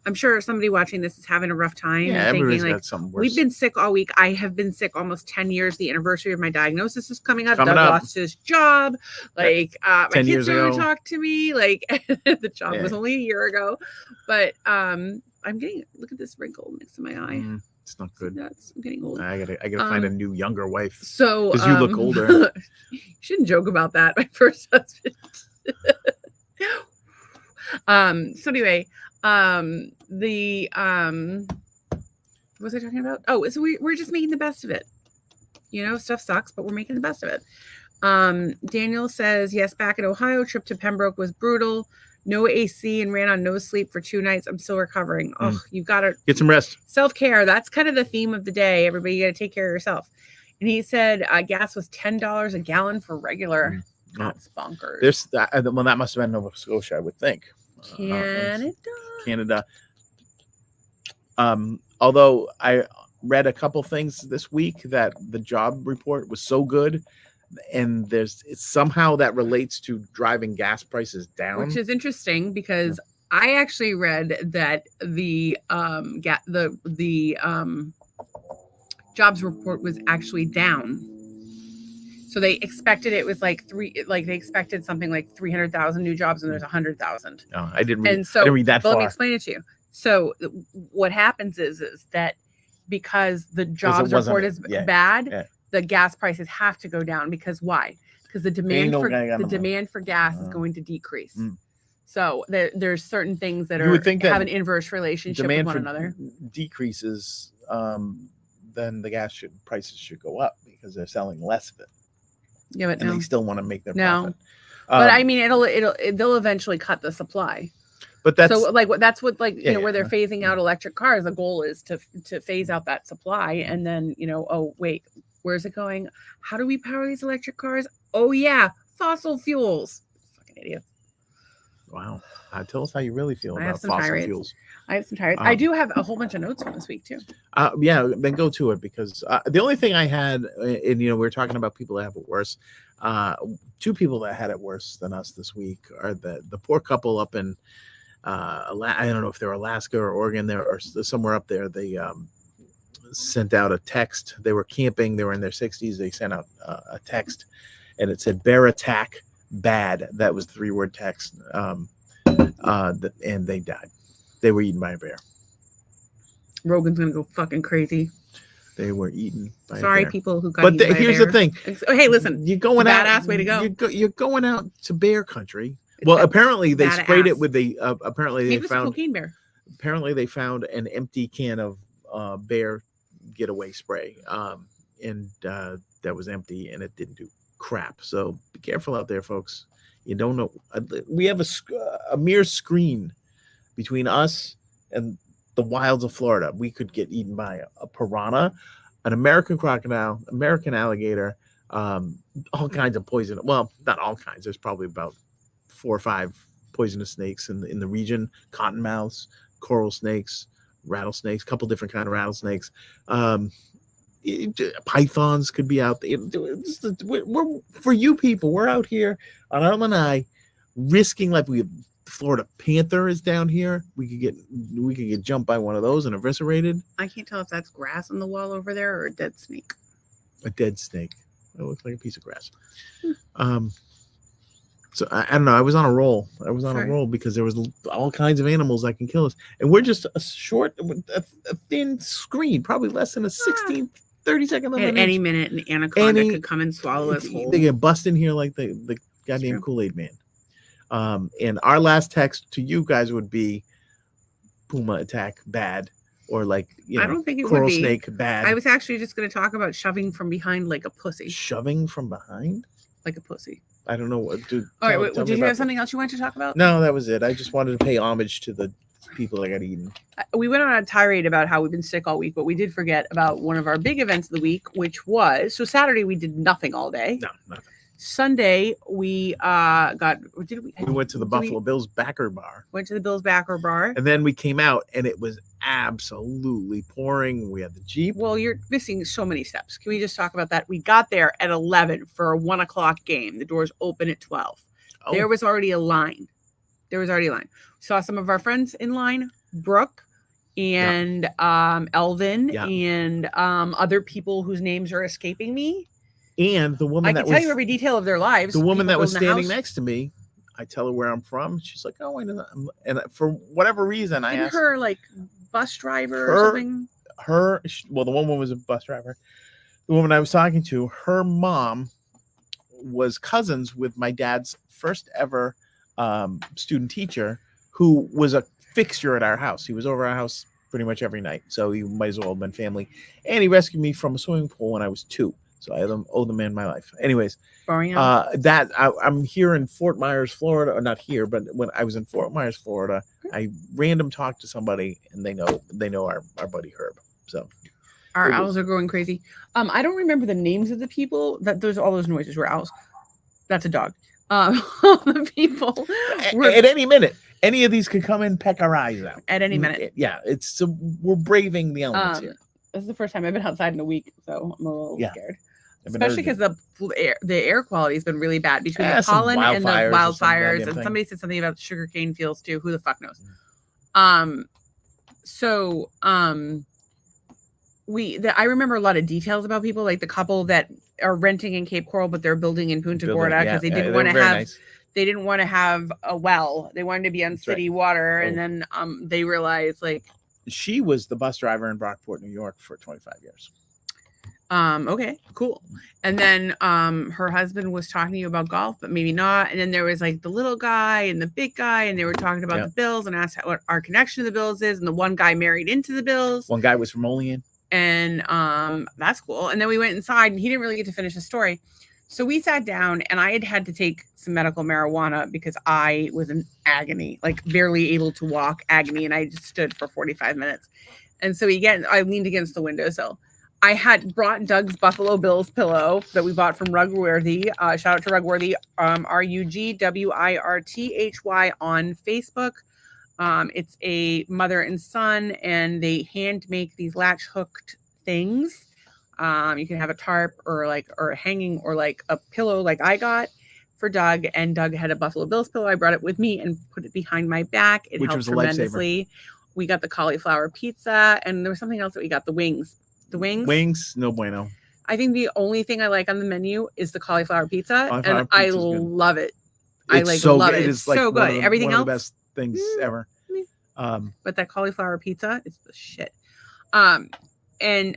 I'm sure somebody watching this is having a rough time yeah, and everybody's thinking like, got something worse. we've been sick all week. I have been sick almost 10 years. The anniversary of my diagnosis is coming up. Coming Doug up. lost his job. Like, my 10 kids years don't ago. talk to me. Like, the job was only a year ago. But I'm getting, look at this wrinkle next to my eye. It's not good. I'm getting old. I gotta find a new younger wife. So because you look older. You shouldn't joke about that. My first husband. So anyway, what was I talking about? Oh, so we're just making the best of it. You know, stuff sucks, but we're making the best of it. Daniel says, yes, back in Ohio, trip to Pembroke was brutal. No AC and ran on no sleep for 2 nights. I'm still recovering. Oh, you've got to get some rest. Self-care. That's kind of the theme of the day. Everybody, you got to take care of yourself. And he said gas was $10 a gallon for regular. That's bonkers. Well, that must have been Nova Scotia, I would think. Canada. Although I read a couple things this week that the job report was so good, and somehow that relates to driving gas prices down, which is interesting because I actually read that the jobs report was actually down. So they expected it was like they expected something like 300,000 new jobs, and there's 100,000. Oh, I didn't read. And so I didn't read that far. Let me explain it to you. So what happens is that because the jobs report is bad, the gas prices have to go down. Because why? Because the demand for gas is going to decrease. So there's certain things that have an inverse relationship with one another. Decreases, then the gas prices should go up because they're selling less of it. Yeah, but they still want to make their profit. But I mean, they'll eventually cut the supply. But that's where they're phasing out electric cars. The goal is to phase out that supply, and then oh wait, where's it going? How do we power these electric cars? Oh yeah, fossil fuels. Fucking idiot. Wow. Tell us how you really feel about fossil fuels. I have some tirades. I do have a whole bunch of notes from this week too. Then go to it, because the only thing I had, and we were talking about people that have it worse. 2 people that had it worse than us this week are the poor couple up in I don't know if they're Alaska or Oregon there or somewhere up there. They sent out a text. They were camping. They were in their 60s. They sent out a text, and it said "bear attack bad." That was the 3-word text. And they died. They were eaten by a bear. Rogan's gonna go fucking crazy. They were eaten by a bear. Sorry, people who got eaten by here's a bear. the thing. Hey, listen, you're going out. Badass way to go. You're going out to bear country. Well, apparently they sprayed it with the. Apparently they found a cocaine bear. Apparently they found an empty can of bear getaway spray, and that was empty, and it didn't do crap. So be careful out there, folks. You don't know. We have a mere screen between us and the wilds of Florida. We could get eaten by a piranha, an American crocodile, American alligator, all kinds of poison. Well, not all kinds. There's probably about 4 or 5 poisonous snakes in the region: cottonmouths, coral snakes, rattlesnakes, a couple different kind of rattlesnakes. Pythons could be out there. We're for you people. We're out here on Island risking like Florida panther is down here. We could get jumped by one of those and eviscerated. I can't tell if that's grass on the wall over there or a dead snake. A dead snake. It looks like a piece of grass. So I don't know. I was on a roll. A roll because there was all kinds of animals that can kill us, and we're just a thin screen, probably less than a 30-second limit. At any minute, an anaconda could come and swallow us whole. They get bust in here like the goddamn Kool-Aid man. And our last text to you guys would be puma attack bad, or I don't think it coral would be. Snake bad. I was actually just going to talk about shoving from behind like a pussy. Shoving from behind? Like a pussy. I don't know what. All right, did you have something else you wanted to talk about? No, that was it. I just wanted to pay homage to the people that got eaten. We went on a tirade about how we've been sick all week, but we did forget about one of our big events of the week, which was Saturday. We did nothing all day. No, nothing. Sunday we We went to the Buffalo Bills backer bar. Went to the Bills backer bar. And then we came out and it was absolutely pouring. We had the Jeep. Well, you're missing so many steps. Can we just talk about that? We got there at 11 for a 1 o'clock game. The doors open at 12. Oh. There was already a line. Saw some of our friends in line, Brooke and Elvin and other people whose names are escaping me. And the woman I can tell you every detail of their lives. The woman that was standing next to me, I tell her where I'm from. She's like, "Oh, I know that." And for whatever reason, I asked her like bus driver or something. Well, the woman was a bus driver. The woman I was talking to, her mom was cousins with my dad's first ever student teacher, who was a fixture at our house. He was over our house pretty much every night, so he might as well have been family. And he rescued me from a swimming pool when I was 2. So I owe the man my life. Anyways, I'm here in Fort Myers, Florida, or not here, but when I was in Fort Myers, Florida, I random talked to somebody, and they know our buddy Herb. So our owls are going crazy. I don't remember the names of the people. All those noises were owls. That's a dog. The people at any minute, any of these could come and peck our eyes out at any minute. Yeah, we're braving the elements here. This is the first time I've been outside in a week, so I'm a little scared. Especially because the air quality has been really bad between the pollen and the wildfires. And somebody said something about sugarcane fields too. Who the fuck knows? I remember a lot of details about people, like the couple that are renting in Cape Coral, but they're building in Punta Gorda because they didn't want to have. Nice. They didn't want to have a well. They wanted to be on city water, and then they realized like she was the bus driver in Brockport, New York, for 25 years. Okay, cool. And then her husband was talking to you about golf, but maybe not. And then there was like the little guy and the big guy, and they were talking about the Bills and asked what our connection to the Bills is. And the one guy married into the Bills. One guy was from Olean. And that's cool. And then we went inside, and he didn't really get to finish the story. So we sat down, and I had to take some medical marijuana because I was in agony, like barely able to walk, agony, and I just stood for 45 minutes. And so I leaned against the windowsill. I had brought Doug's Buffalo Bills pillow that we bought from Rugworthy. Shout out to Rugworthy, RUGWIRTHY on Facebook. It's a mother and son, and they hand make these latch hooked things. You can have a tarp or a hanging or like a pillow like I got for Doug, and Doug had a Buffalo Bills pillow. I brought it with me and put it behind my back. It helped tremendously. We got the cauliflower pizza, and there was something else that we got, the wings. The wings, no bueno. I think the only thing I like on the menu is the cauliflower pizza, and I love it. It's love it. It. It's like so good. Everything else, one of the best things ever. But that cauliflower pizza is the shit. And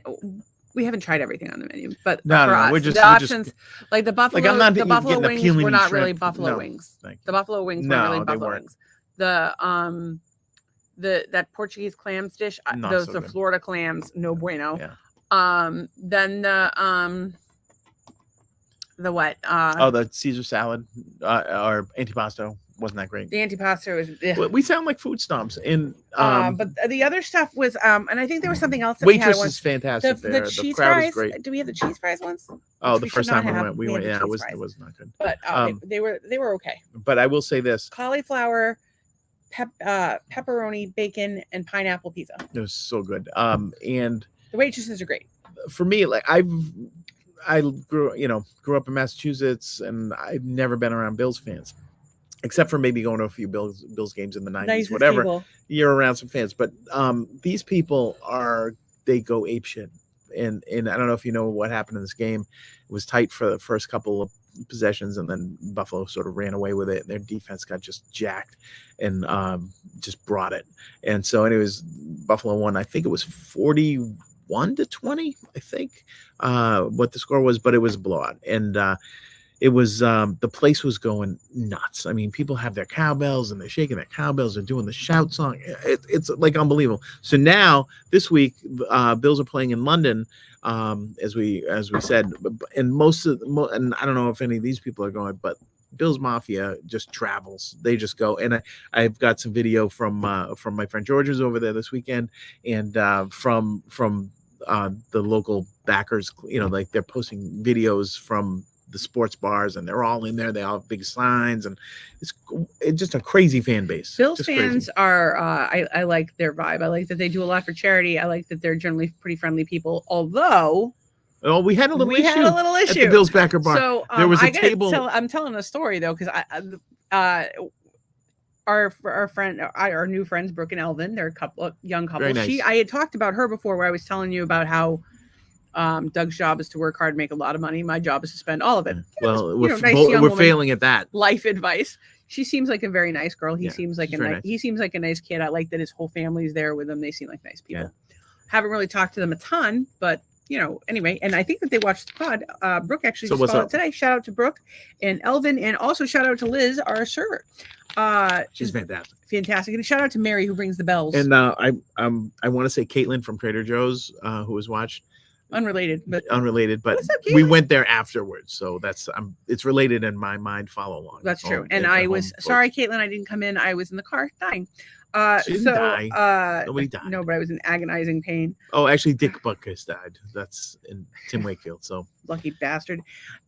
we haven't tried everything on the menu, but we're just options like the buffalo. Like the buffalo wings were not really buffalo wings. The buffalo wings weren't really buffalo wings. That Portuguese clams dish, the Florida clams, no bueno. Yeah. Then the what? The Caesar salad or antipasto wasn't that great. The antipasto was. We sound like food snobs. But the other stuff was, and I think there was something else. That Waitress is fantastic. The cheese fries. Great. Do we have the cheese fries once? Oh, the first time we went. Yeah, it was not good. But they were okay. But I will say this: cauliflower, pepperoni, bacon, and pineapple pizza. It was so good. And the waitresses are great. For me, like I grew up in Massachusetts, and I've never been around Bills fans, except for maybe going to a few Bills games in the 90s, whatever. People. You're around some fans, but these people they go apeshit. And I don't know if you know what happened in this game. It was tight for the first couple of possessions, and then Buffalo sort of ran away with it. Their defense got just jacked and just brought it. And so anyways, Buffalo won. I think it was 41-20, I think what the score was, but it was a blowout. And it was the place was going nuts. I mean, people have their cowbells, and they're shaking their cowbells and doing the shout song. It's like unbelievable. So now this week, Bills are playing in London, as we said, and and I don't know if any of these people are going, but Bills Mafia just travels. They just go. And I've got some video from my friend George's over there this weekend, and from the local backers. Like they're posting videos from the sports bars, and they're all in there. They all have big signs, and it's just a crazy fan base. Bills Just fans crazy. are, I like their vibe. I like that they do a lot for charity. I like that they're generally pretty friendly people, although Oh, we had a little issue at the issue. Bills backer bar. So there was a I gotta table. I'm telling a story though, because our friend, our new friends, Brooke and Elvin, they're a young couple. Very nice. I had talked about her before, where I was telling you about how Doug's job is to work hard, make a lot of money. My job is to spend all of it. Well, nice we're woman. failing at that. Life advice. She seems like a very nice girl. He Yeah, seems like she's very nice. he seems like a nice kid. I like that his whole family's there with him. They seem like nice people. Yeah. Haven't really talked to them a ton, but anyway, and I think that they watched the pod. Brooke actually just followed today. Shout out to Brooke and Elvin, and also shout out to Liz, our server. She's fantastic. Fantastic. And shout out to Mary, who rings the bells. And I want to say Caitlin from Trader Joe's, who has watched. Unrelated, but what's up, we went there afterwards, so that's it's related in my mind. Follow along. That's true. And I was sorry, Caitlin, I didn't come in. I was in the car dying. She didn't die. Nobody died. No, but I was in agonizing pain. Oh, actually, Dick Butkus died. That's in Tim Wakefield. So lucky bastard.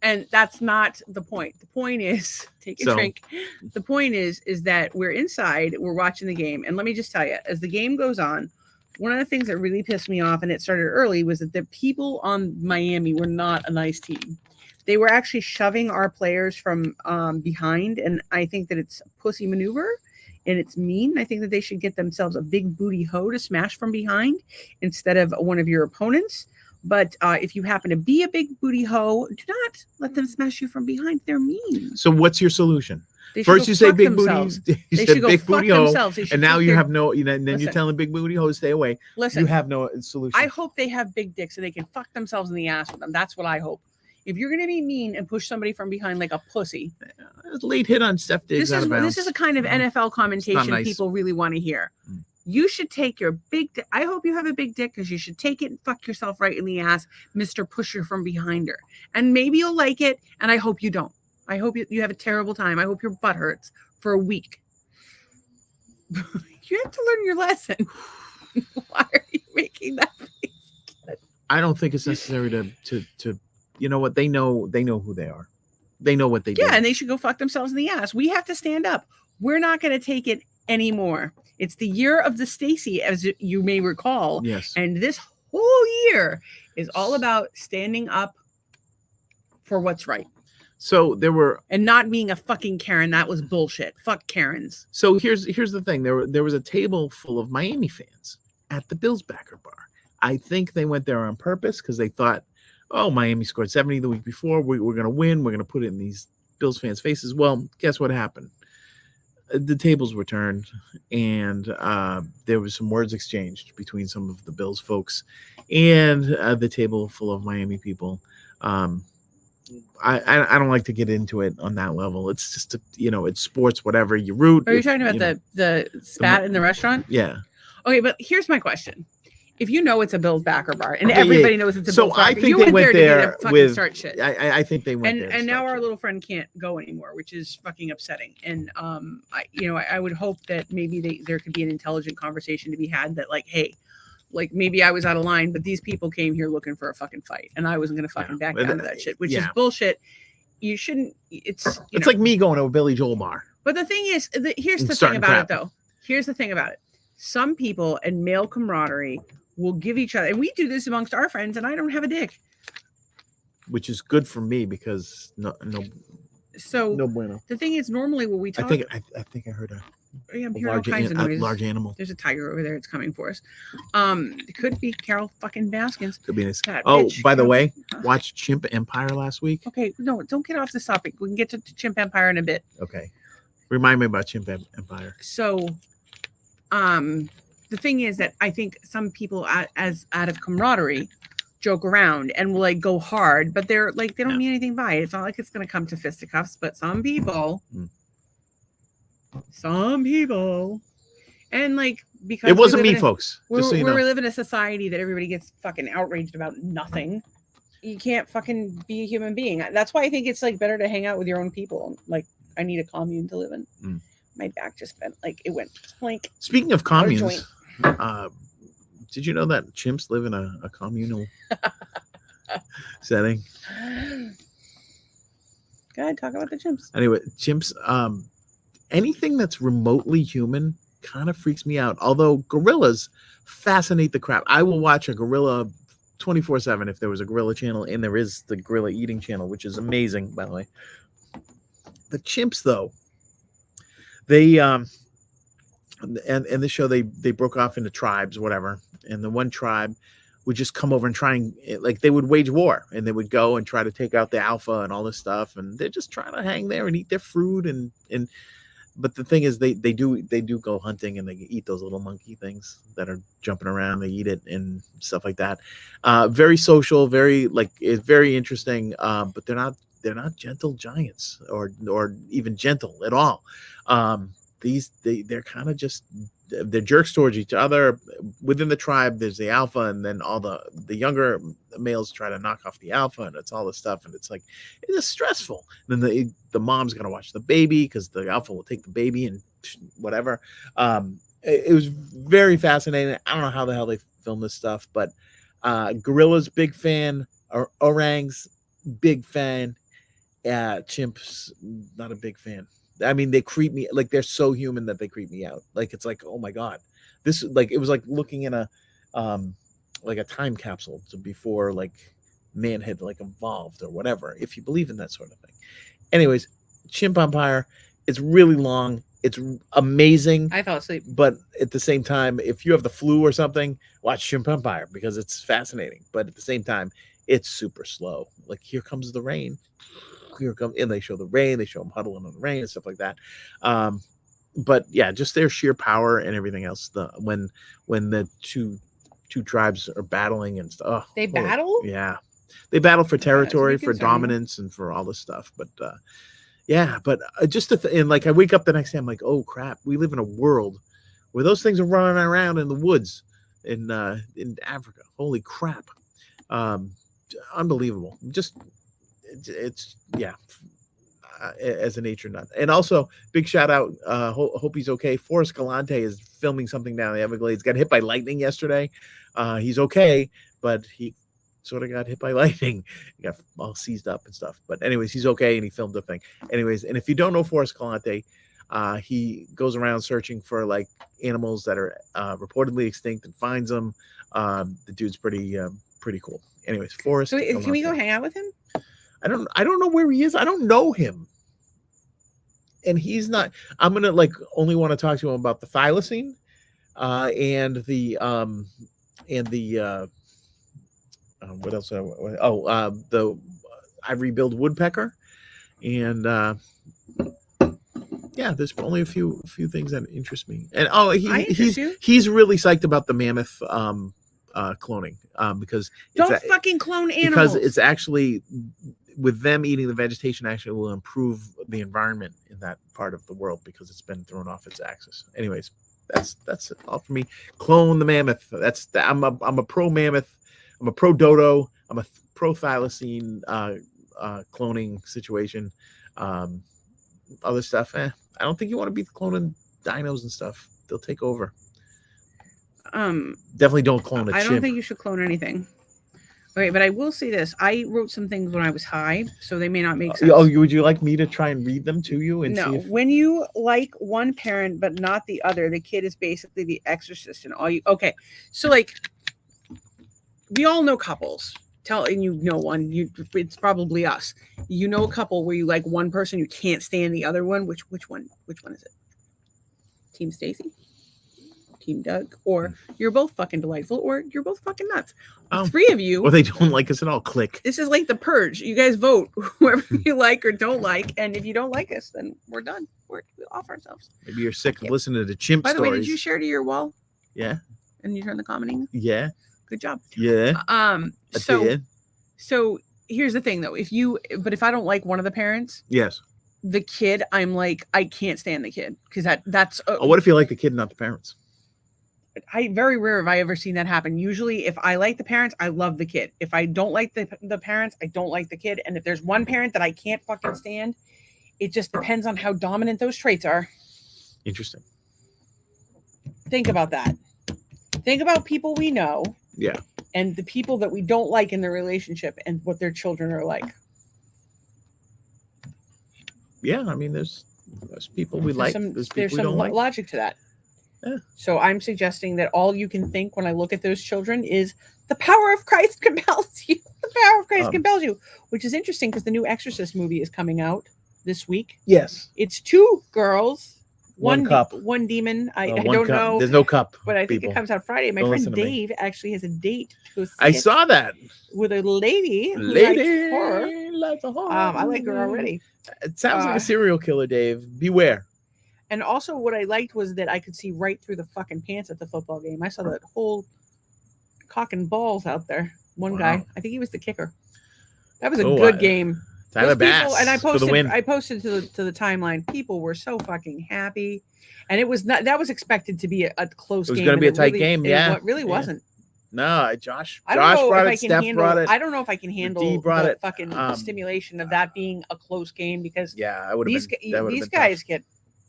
And that's not the point. The point is, take a drink. The point is that we're inside, we're watching the game, and let me just tell you, as the game goes on, one of the things that really pissed me off, and it started early, was that the people on Miami were not a nice team. They were actually shoving our players from behind, and I think that it's a pussy maneuver, and it's mean. I think that they should get themselves a big booty hoe to smash from behind instead of one of your opponents. But if you happen to be a big booty hoe, do not let them smash you from behind. They're mean. So what's your solution? First you say big themselves. booty, you they said should go big fuck booty hoe, themselves. and now you have no, and then Listen. you're telling big booty hoe to stay away. Listen, you have no solution. I hope they have big dicks so they can fuck themselves in the ass with them. That's what I hope. If you're going to be mean and push somebody from behind like a pussy, late hit on Steph Diggs. This is a kind of NFL commentation nice. People really want to hear. You should take your big dick. I hope you have a big dick, because you should take it and fuck yourself right in the ass, Mr. Pusher from behind her. And maybe you'll like it, and I hope you don't. I hope you have a terrible time. I hope your butt hurts for a week. You have to learn your lesson. Why are you making that face? I don't think it's necessary to you know what, they know who they are. They know what they do. Yeah, and they should go fuck themselves in the ass. We have to stand up. We're not going to take it anymore. It's the year of the Stacy, as you may recall. Yes. And this whole year is all about standing up for what's right. So there were, and not being a fucking Karen. That was bullshit. Fuck Karens. So here's the thing. There was a table full of Miami fans at the Bills backer bar. I think they went there on purpose because they thought, oh, Miami scored 70 the week before. We're going to win. We're going to put it in these Bills fans' faces. Well, guess what happened? The tables were turned, and there was some words exchanged between some of the Bills folks and the table full of Miami people. I don't like to get into it on that level. It's just it's sports, whatever you root. Are you talking about the spat in the restaurant? Yeah. Okay, but here's my question. If you know it's a Bills backer bar, and everybody knows it's a Bills bar, I think they went there with start shit. I think they went there. And now our little friend can't go anymore, which is fucking upsetting. And I would hope that maybe there could be an intelligent conversation to be had that, like, hey, like, maybe I was out of line, but these people came here looking for a fucking fight, and I wasn't gonna fucking back down to that shit, which is bullshit. You shouldn't. It's like me going to a Billy Joel bar. But the thing is, here's the thing about it, though. Here's the thing about it. Some people and male camaraderie will give each other, and we do this amongst our friends, and I don't have a dick, which is good for me because no bueno. The thing is, normally when we talk, I think I heard I'm hearing all kinds of noises. Large animal. There's a tiger over there. It's coming for us. It could be Carol fucking Baskins. Could be this. By the way, watch Chimp Empire last week. Okay, no, don't get off this topic. We can get to Chimp Empire in a bit. Okay, remind me about Chimp Empire. So, the thing is that I think some people, as out of camaraderie, joke around and will like go hard, but they're like, they don't mean anything by it. It's not like it's going to come to fisticuffs, but some people, and like, because it wasn't me, folks. We live in a society that everybody gets fucking outraged about nothing. You can't fucking be a human being. That's why I think it's like better to hang out with your own people. Like, I need a commune to live in. My back just went it went plank. Speaking of communes, did you know that chimps live in a communal setting? Go ahead, talk about the chimps. Anyway, chimps. Anything that's remotely human kind of freaks me out. Although gorillas fascinate the crap. I will watch a gorilla 24/7 if there was a gorilla channel, and there is the gorilla eating channel, which is amazing, by the way. The chimps, though, they and the show they broke off into tribes, whatever, and the one tribe would just come over and try and like they would wage war, and they would go and try to take out the alpha and all this stuff, and they're just trying to hang there and eat their fruit and but the thing is they do go hunting, and they eat those little monkey things that are jumping around. They eat it and stuff like that. Very social, very like it's very interesting, but they're not gentle giants or even gentle at all. They're kind of just they're jerks towards each other. Within the tribe there's the alpha, and then all the younger males try to knock off the alpha, and it's all this stuff, and it's like it's stressful. And then the mom's got to watch the baby because the alpha will take the baby and whatever. It was very fascinating. I don't know how the hell they film this stuff, but gorillas big fan, orangs big fan, chimps not a big fan. I mean, they creep me, like they're so human that they creep me out. Like it's like, oh my god, this like it was like looking in a like a time capsule to before like man had like evolved or whatever, if you believe in that sort of thing. Anyways, Chimp Empire, it's really long, it's amazing. I fell asleep, but at the same time, if you have the flu or something, watch Chimp Empire because it's fascinating. But at the same time, it's super slow. Like here comes the rain. Here come, and they show the rain, they show them huddling on the rain and stuff like that. But yeah, just their sheer power and everything else. When the two tribes are battling and stuff. Oh, they battle. Yeah, they battle for territory, for dominance, and for all this stuff. But yeah, but just and like I wake up the next day, I'm like, oh crap, we live in a world where those things are running around in the woods in Africa. Holy crap, unbelievable. Just it's yeah, as a nature nut. And also big shout out, hope he's okay. Forrest Galante is filming something down in the Everglades, got hit by lightning yesterday. He's okay, but he sort of got hit by lightning. He got all seized up and stuff, but anyways, he's okay, and he filmed the thing. Anyways, and if you don't know Forrest Galante, he goes around searching for like animals that are reportedly extinct and finds them. The dude's pretty cool. Anyways, Forrest. So can we go hang out with him? I don't know where he is. I don't know him. And he's not, I'm going to like only want to talk to him about the thylacine, and the what else? The ivory-billed woodpecker. And, yeah, there's only a few things that interest me. And he's really psyched about the mammoth, cloning, because don't fucking clone animals, because it's actually with them eating the vegetation actually will improve the environment in that part of the world because it's been thrown off its axis. Anyways, that's all for me. Clone the mammoth. I'm a pro mammoth. I'm a pro dodo. I'm a pro thylacine cloning situation. Other stuff, I don't think you want to be cloning dinos and stuff. They'll take over. Definitely don't clone a chimp. I don't think you should clone anything. Okay, but I will say this. I wrote some things when I was high, so they may not make sense. Oh, would you like me to try and read them to you? And no, see if... when you like one parent but not the other, the kid is basically the exorcist and all you. Okay, so like we all know couples. And you know one. It's probably us. You know a couple where you like one person, you can't stand the other one. Which one? Which one is it? Team Stacy? Team Doug? Or you're both fucking delightful, or you're both fucking nuts. Three of you. Or they don't like us at all. Click. This is like the purge. You guys vote whoever you like or don't like, and if you don't like us, then we're done. We're off ourselves. Maybe you're sick of listening to chimp By the stories. way, did you share to your wall? Yeah. And you turn the commenting? Yeah. Good job. Yeah. So here's the thing though. If I don't like one of the parents, yes, the kid, I'm like, I can't stand the kid because that's. What if you like the kid, not the parents? Very rare have I ever seen that happen. Usually, if I like the parents, I love the kid. If I don't like the parents, I don't like the kid. And if there's one parent that I can't fucking stand, it just depends on how dominant those traits are. Interesting. Think about that. Think about people we know. Yeah. And the people that we don't like in their relationship and what their children are like. yeah, I mean, there's people we like. There's people we don't like. Logic to that. Yeah. So I'm suggesting that all you can think when I look at those children is the power of Christ compels you. The power of Christ compels you, which is interesting because the new Exorcist movie is coming out this week. Yes. It's 2 girls. One cup. One demon. I One don't cup. know. There's no cup. But I think people. it comes out Friday. My Don't friend listen to me. Dave actually has a date to go see I it saw that. with a lady who Lady likes horror. likes a horror. I like her already. It sounds like a serial killer, Dave. Beware. And also what I liked was that I could see right through the fucking pants at the football game. I saw that whole cock and balls out there. One guy. I think he was the kicker. That was a good game. Tyler Bass and I for the win. I posted to the timeline. People were so fucking happy. And it was not that was expected to be a close game. It was going to be a tight game, yeah. It really wasn't. No, Josh I don't know brought if it, Steph brought it. I don't know if I can handle the fucking stimulation of that being a close game because these guys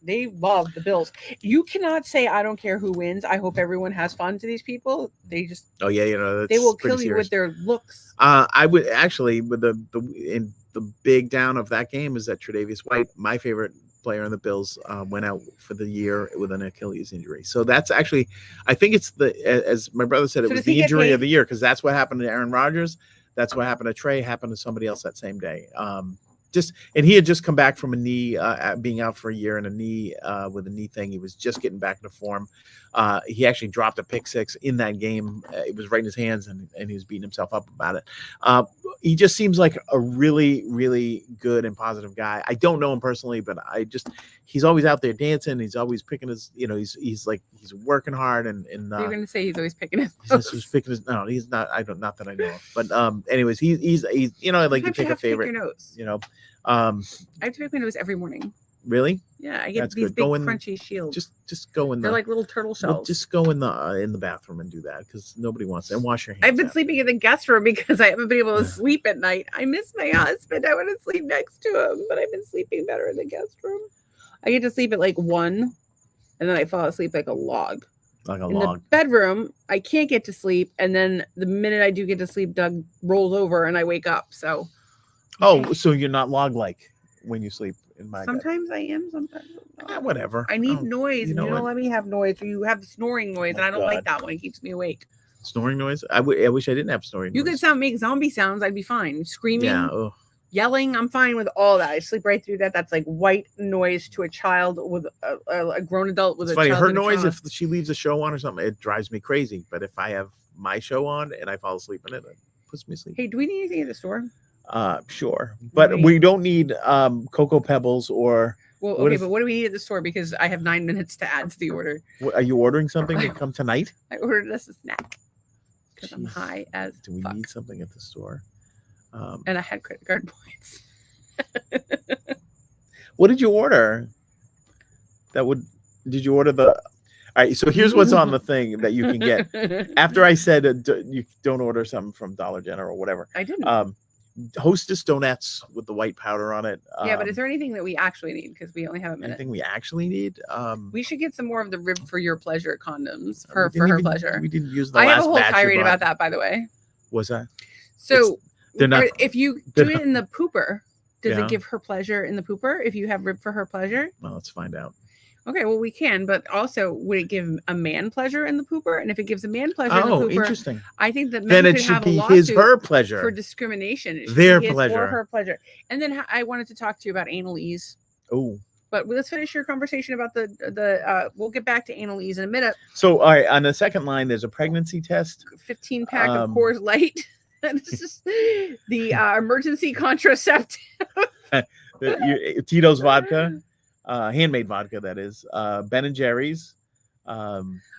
they love the Bills. You cannot say I don't care who wins. I hope everyone has fun to these people. They just they will kill you with their looks. I would actually with the big down of that game is that Tre'Davious White, my favorite player on the Bills, went out for the year with an Achilles injury. So that's actually, I think it's as my brother said, it was the injury of the year because that's what happened to Aaron Rodgers. That's what happened to Trey. Happened to somebody else that same day. And he had just come back from a knee, being out for a year and a knee with a knee thing. He was just getting back into form. He actually dropped a pick 6 in that game. It was right in his hands, and he was beating himself up about it. He just seems like a really, really good and positive guy. I don't know him personally, but he's always out there dancing. He's always picking his, he's working hard and you're going to say he's always picking his. No, he's not. Not that I know of. But anyways, he's I'd like to pick a favorite. I have to pick my nose every morning. Really? Yeah, I get these big crunchy shields. Just go in. They're like little turtle shells. Well, just go in the bathroom and do that because nobody wants to. And wash your hands. I've been sleeping in the guest room because I haven't been able to sleep at night. I miss my husband. I want to sleep next to him, but I've been sleeping better in the guest room. I get to sleep at like 1, and then I fall asleep like a log. Like a in log. The bedroom, I can't get to sleep, and then the minute I do get to sleep, Doug rolls over and I wake up. So. Oh, so you're not log-like when you sleep in my sometimes bed. I am, sometimes not. Whatever. I need noise. You don't let me have noise, or you have the snoring noise, and I don't like that one. It keeps me awake. Snoring noise? I wish I didn't have snoring noise. You could make zombie sounds. I'd be fine. Screaming, yelling. I'm fine with all that. I sleep right through that. That's like white noise to a child with a grown adult with it's funny. Her noise, if she leaves a show on or something, it drives me crazy. But if I have my show on and I fall asleep in it, it puts me to sleep. Hey, do we need anything at the store? Sure, but we don't need Cocoa Pebbles or. Well, okay, but what do we need at the store? Because I have 9 minutes to add to the order. Are you ordering something to come tonight? I ordered us a snack because I'm high as Do we need something at the store? And I had credit card points. What did you order? Did you order the? All right, so here's what's on the thing that you can get. After I said you don't order something from Dollar General or whatever. I didn't. Hostess donuts with the white powder on it. Yeah, but is there anything that we actually need? Because we only have a minute. Anything we actually need? We should get some more of the rib for your pleasure condoms for her pleasure. We didn't use the I last have a whole batch tirade about that, by the way. Was that? So they're not, if you do it in the pooper, does it give her pleasure in the pooper if you have rib for her pleasure? Well, let's find out. Okay, well, we can, but also, would it give a man pleasure in the pooper? And if it gives a man pleasure in the pooper, interesting. I think that then it should be her pleasure for discrimination. It should their be pleasure, or her pleasure. And then I wanted to talk to you about analese. Oh, but let's finish your conversation about the. We'll get back to analese in a minute. So, all right, on the second line, there's a pregnancy test. 15-pack of Coors Light. This is the emergency contraceptive. Tito's vodka. Handmade vodka, that is. Ben and Jerry's.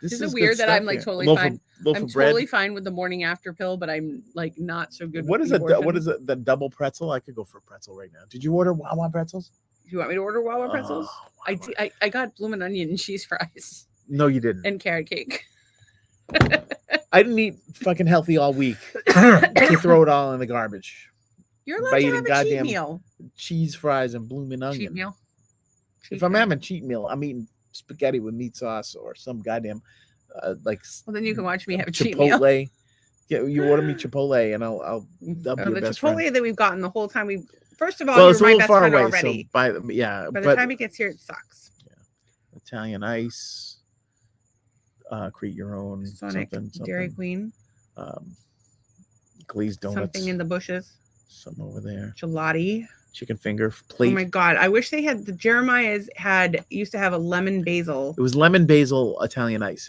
This is weird that I'm like totally fine. I'm totally fine with the morning after pill, but I'm like not so good. What is it? What is it? The double pretzel? I could go for a pretzel right now. Did you order Wawa pretzels? Do you want me to order Wawa pretzels? I got bloomin' onion and cheese fries. No, you didn't. And carrot cake. I didn't eat fucking healthy all week to throw it all in the garbage. You're allowed to have a cheat meal. Cheese fries and bloomin' onion. Cheat meal. If I'm having a cheat meal, I'm eating spaghetti with meat sauce or some goddamn like. Well, then you can watch me have a Chipotle. Cheat meal. Yeah, you order me Chipotle, and I'll be your the best Chipotle friend. that we've gotten the whole time we First of all, Well, you're it's a my little best far friend away. already. So by the the time it gets here, it sucks. Italian ice. Create your own Sonic something. Dairy Queen. Glazed donuts. Something in the bushes. Some over there. Gelati. Chicken finger plate. Oh my god! I wish they had the Jeremiah's used to have a lemon basil. It was lemon basil Italian ice.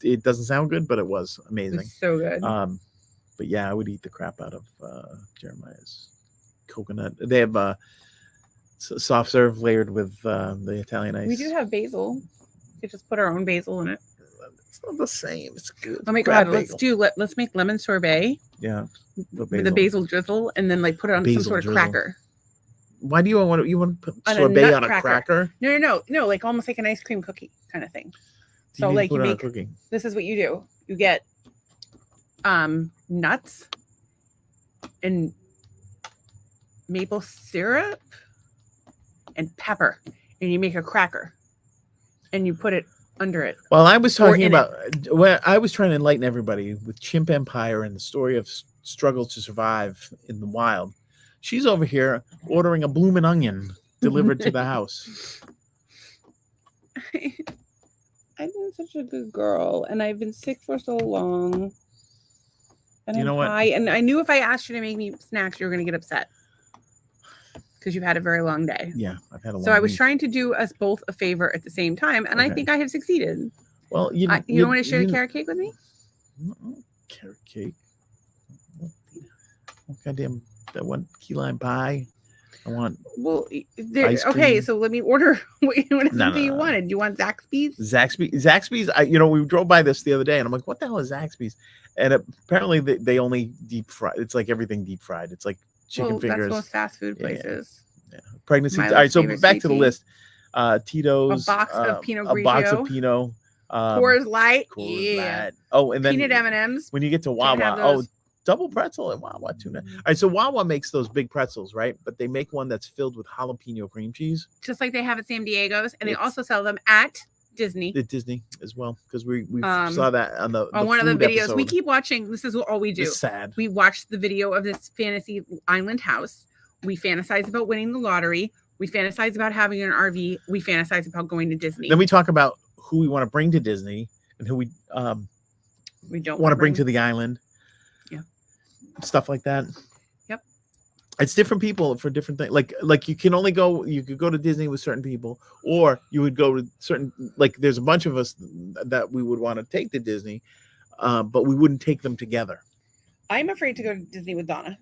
It doesn't sound good, but it was amazing. It was so good. But yeah, I would eat the crap out of Jeremiah's coconut. They have soft serve layered with the Italian ice. We do have basil. We could just put our own basil in it. It's not the same. It's good. Oh my god! Let's make lemon sorbet. Yeah. With a basil drizzle, and then like put it on some sort of cracker. Why do you want to put sorbet on a cracker? No, like almost like an ice cream cookie kind of thing. So like you make this is what you do. You get nuts and maple syrup and pepper, and you make a cracker, and you put it under it. Well, I was talking about when I was trying to enlighten everybody with Chimp Empire and the story of struggle to survive in the wild. She's over here ordering a bloomin' onion delivered to the house. I've been such a good girl, and I've been sick for so long. And you know what? And I knew if I asked you to make me snacks, you were going to get upset because you've had a very long day. Yeah, I've had a long. So I was trying to do us both a favor at the same time, and I think I have succeeded. Well, you don't want to share the carrot cake with me? Carrot cake. Goddamn, that one key lime pie. I want. Well, okay. So let me order. What do you wanted? Do you want Zaxby's? Zaxby's. We drove by this the other day, and I'm like, "What the hell is Zaxby's?" And apparently, they only deep fry. It's like everything deep fried. It's like chicken fingers. That's most fast food places. Yeah. Pregnancy. All right. So back to the list. Tito's. A box of Pinot Grigio. A box of Pinot. Coors Light. Light. Oh, and then peanut M&Ms. When you get to Wawa, double pretzel at Wawa tuna. All right, so Wawa makes those big pretzels, right? But they make one that's filled with jalapeno cream cheese, just like they have at San Diego's, and they also sell them at Disney. At Disney as well, because we saw that on one of the videos. Episode. We keep watching. This is all we do. It's sad. We watch the video of this fantasy island house. We fantasize about winning the lottery. We fantasize about having an RV. We fantasize about going to Disney. Then we talk about who we want to bring to Disney and who we don't want to bring to the island. Stuff like that. Yep. It's different people for different things. Like you could go to Disney with certain people, or you would go to certain, like there's a bunch of us that we would want to take to Disney, but we wouldn't take them together. I'm afraid to go to Disney with Donna.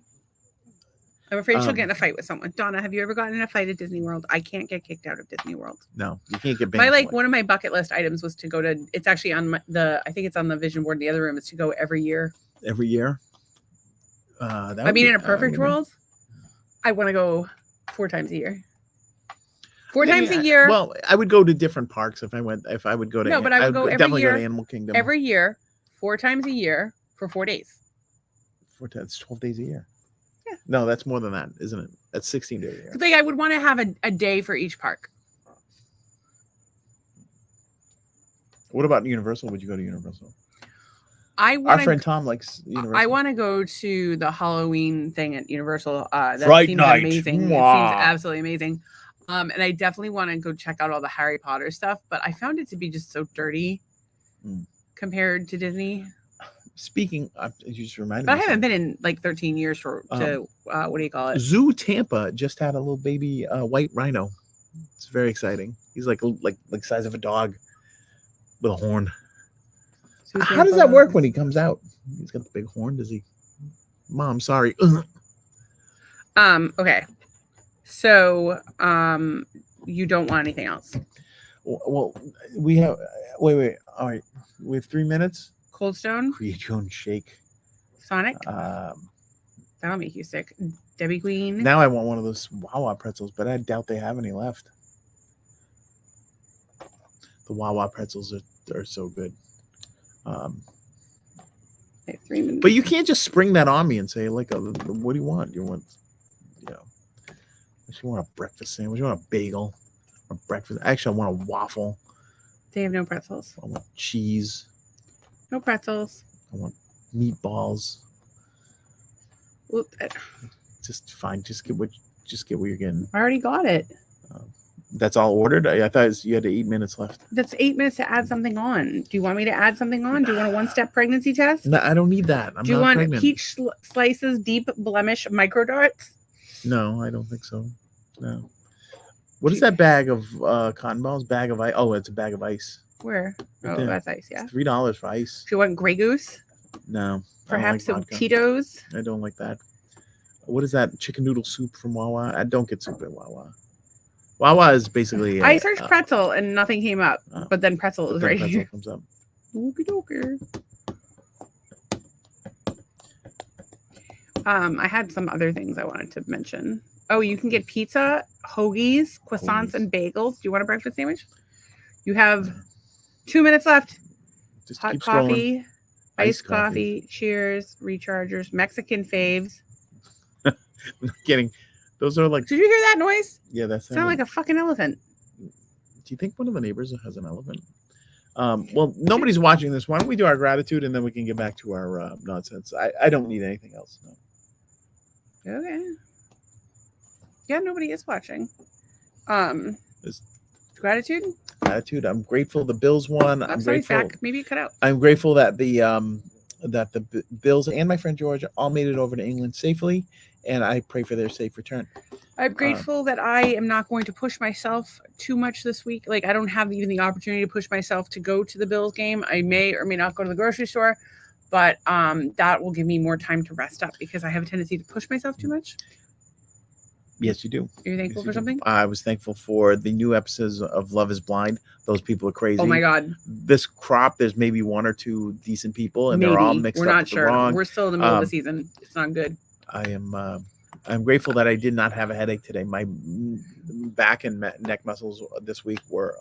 I'm afraid she'll get in a fight with someone. Donna, have you ever gotten in a fight at Disney World? I can't get kicked out of Disney World. No, you can't get banned. One of my bucket list items was to go to, it's actually on I think it's on the vision board in the other room, is to go every year. Every year? In a perfect world, I want to go 4 times a year. 4 times a year. Well, I would go to different parks if I would go to. No, but I would go every year. Go to Animal Kingdom. Every year, 4 times a year for 4 days. 4 times, 12 days a year. Yeah. No, that's more than that, isn't it? That's 16 days a year. Like I would want to have a day for each park. What about Universal? Would you go to Universal? Our friend Tom likes Universal. I want to go to the Halloween thing at Universal. That Fright seems Night. amazing. It seems absolutely amazing. And I definitely want to go check out all the Harry Potter stuff, but I found it to be just so dirty compared to Disney. Speaking, you just reminded me. But I haven't been in like 13 years what do you call it? Zoo Tampa just had a little baby white rhino. It's very exciting. He's like size of a dog with a horn. How does that work when he comes out? He's got the big horn. Does he? Mom, sorry. Okay. So, you don't want anything else? Well, we have. Wait. All right. We have 3 minutes. Cold Stone. Create your own shake. Sonic. That'll make you sick. Debbie Queen. Now I want one of those Wawa pretzels, but I doubt they have any left. The Wawa pretzels are so good. 3 minutes. But you can't just spring that on me and say what do you want? You want, you want a breakfast sandwich? You want a bagel? Or breakfast? Actually, I want a waffle. They have no pretzels. I want cheese. No pretzels. I want meatballs. Well, Just fine. Just get what you're getting. I already got it. That's all ordered. I thought you had 8 minutes left. That's 8 minutes to add something on. Do you want me to add something on? Do you want a one-step pregnancy test? No, I don't need that. I'm Do you not want pregnant. peach slices, deep blemish, micro darts? No, I don't think so. No. What is that bag of cotton balls? Bag of ice? Oh, it's a bag of ice. Where? Right Oh, there. that's ice, yeah. It's $3 for ice. Do you want Grey Goose? No. Perhaps I don't some like vodka. Tito's? I don't like that. What is that? Chicken noodle soup from Wawa? I don't get soup at Wawa. Wawa is basically. I searched pretzel and nothing came up, but then pretzel is right pretzel here. comes up. Okie dokie. I had some other things I wanted to mention. Oh, you can get pizza, hoagies, croissants, and bagels. Do you want a breakfast sandwich? You have 2 minutes left. Just Hot keep coffee, scrolling. iced coffee, cheers, rechargers, Mexican faves. I'm kidding. Those are like. Did you hear that noise? Yeah, that sounded like a fucking elephant. Do you think one of the neighbors has an elephant? Well, nobody's watching this. Why don't we do our gratitude and then we can get back to our nonsense? I don't need anything else. No. Okay. Yeah, nobody is watching. It's Gratitude. Gratitude. I'm grateful the Bills won. I'm sorry, grateful. Zach. Maybe it cut out. I'm grateful that the Bills and my friend George all made it over to England safely, and I pray for their safe return. I'm grateful that I am not going to push myself too much this week. Like, I don't have even the opportunity to push myself to go to the Bills game. I may or may not go to the grocery store, but that will give me more time to rest up because I have a tendency to push myself too much. Yes, you do. Are you thankful for something? I was thankful for the new episodes of Love is Blind. Those people are crazy. Oh my God. This crop, there's maybe 1 or 2 decent people, and they're all mixed up. We're not sure. Wrong. We're still in the middle of the season. It's not good. I'm grateful that I did not have a headache today. My back and neck muscles this week were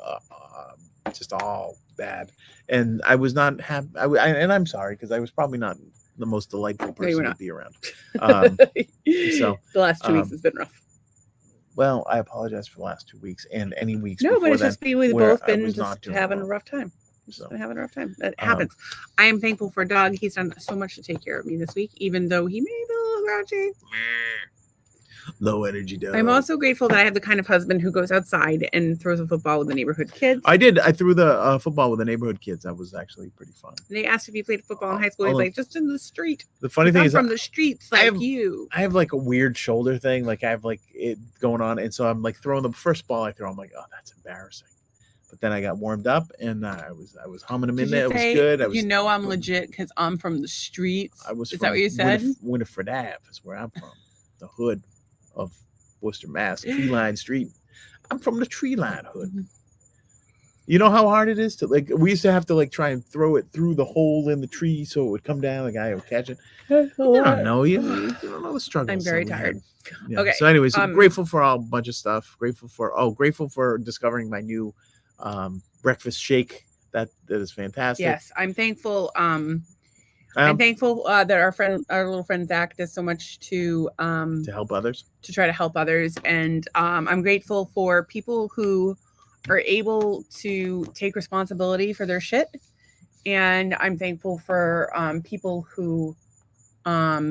just all bad, and I was not happy. And I'm sorry because I was probably not the most delightful person to be around. So the last 2 weeks has been rough. Well, I apologize for the last 2 weeks and any weeks. No, but it's then just we've both been just having a rough time. Having a rough time. That happens. I am thankful for Doug. He's done so much to take care of me this week, even though he may be a little grouchy. Low energy Doug. I'm also grateful that I have the kind of husband who goes outside and throws a football with the neighborhood kids. I did. I threw the football with the neighborhood kids. That was actually pretty fun. And they asked if you played football in high school. He's like, just in the street. The funny thing is, from the streets like you. I have like a weird shoulder thing. Like I have like it going on, and so I'm like throwing the first ball I throw. I'm like, oh, that's embarrassing. But then I got warmed up, and I was humming them in there. It was good. I'm legit because I'm from the streets. Is that what you said? Winifred Ave is where I'm from. The hood of Worcester, Mass. Tree Line Street. I'm from the Tree Line hood. Mm-hmm. You know how hard it is to like. We used to have to like try and throw it through the hole in the tree so it would come down. The guy would catch it. I don't know. You don't know the struggle. I'm very tired. Yeah. Okay. So, anyways, I'm grateful for a bunch of stuff. Grateful for discovering my new breakfast shake. That is fantastic. Yes, I'm thankful. I'm thankful that our little friend Zach does so much to help others, to try to help others, and I'm grateful for people who are able to take responsibility for their shit, and I'm thankful for people who are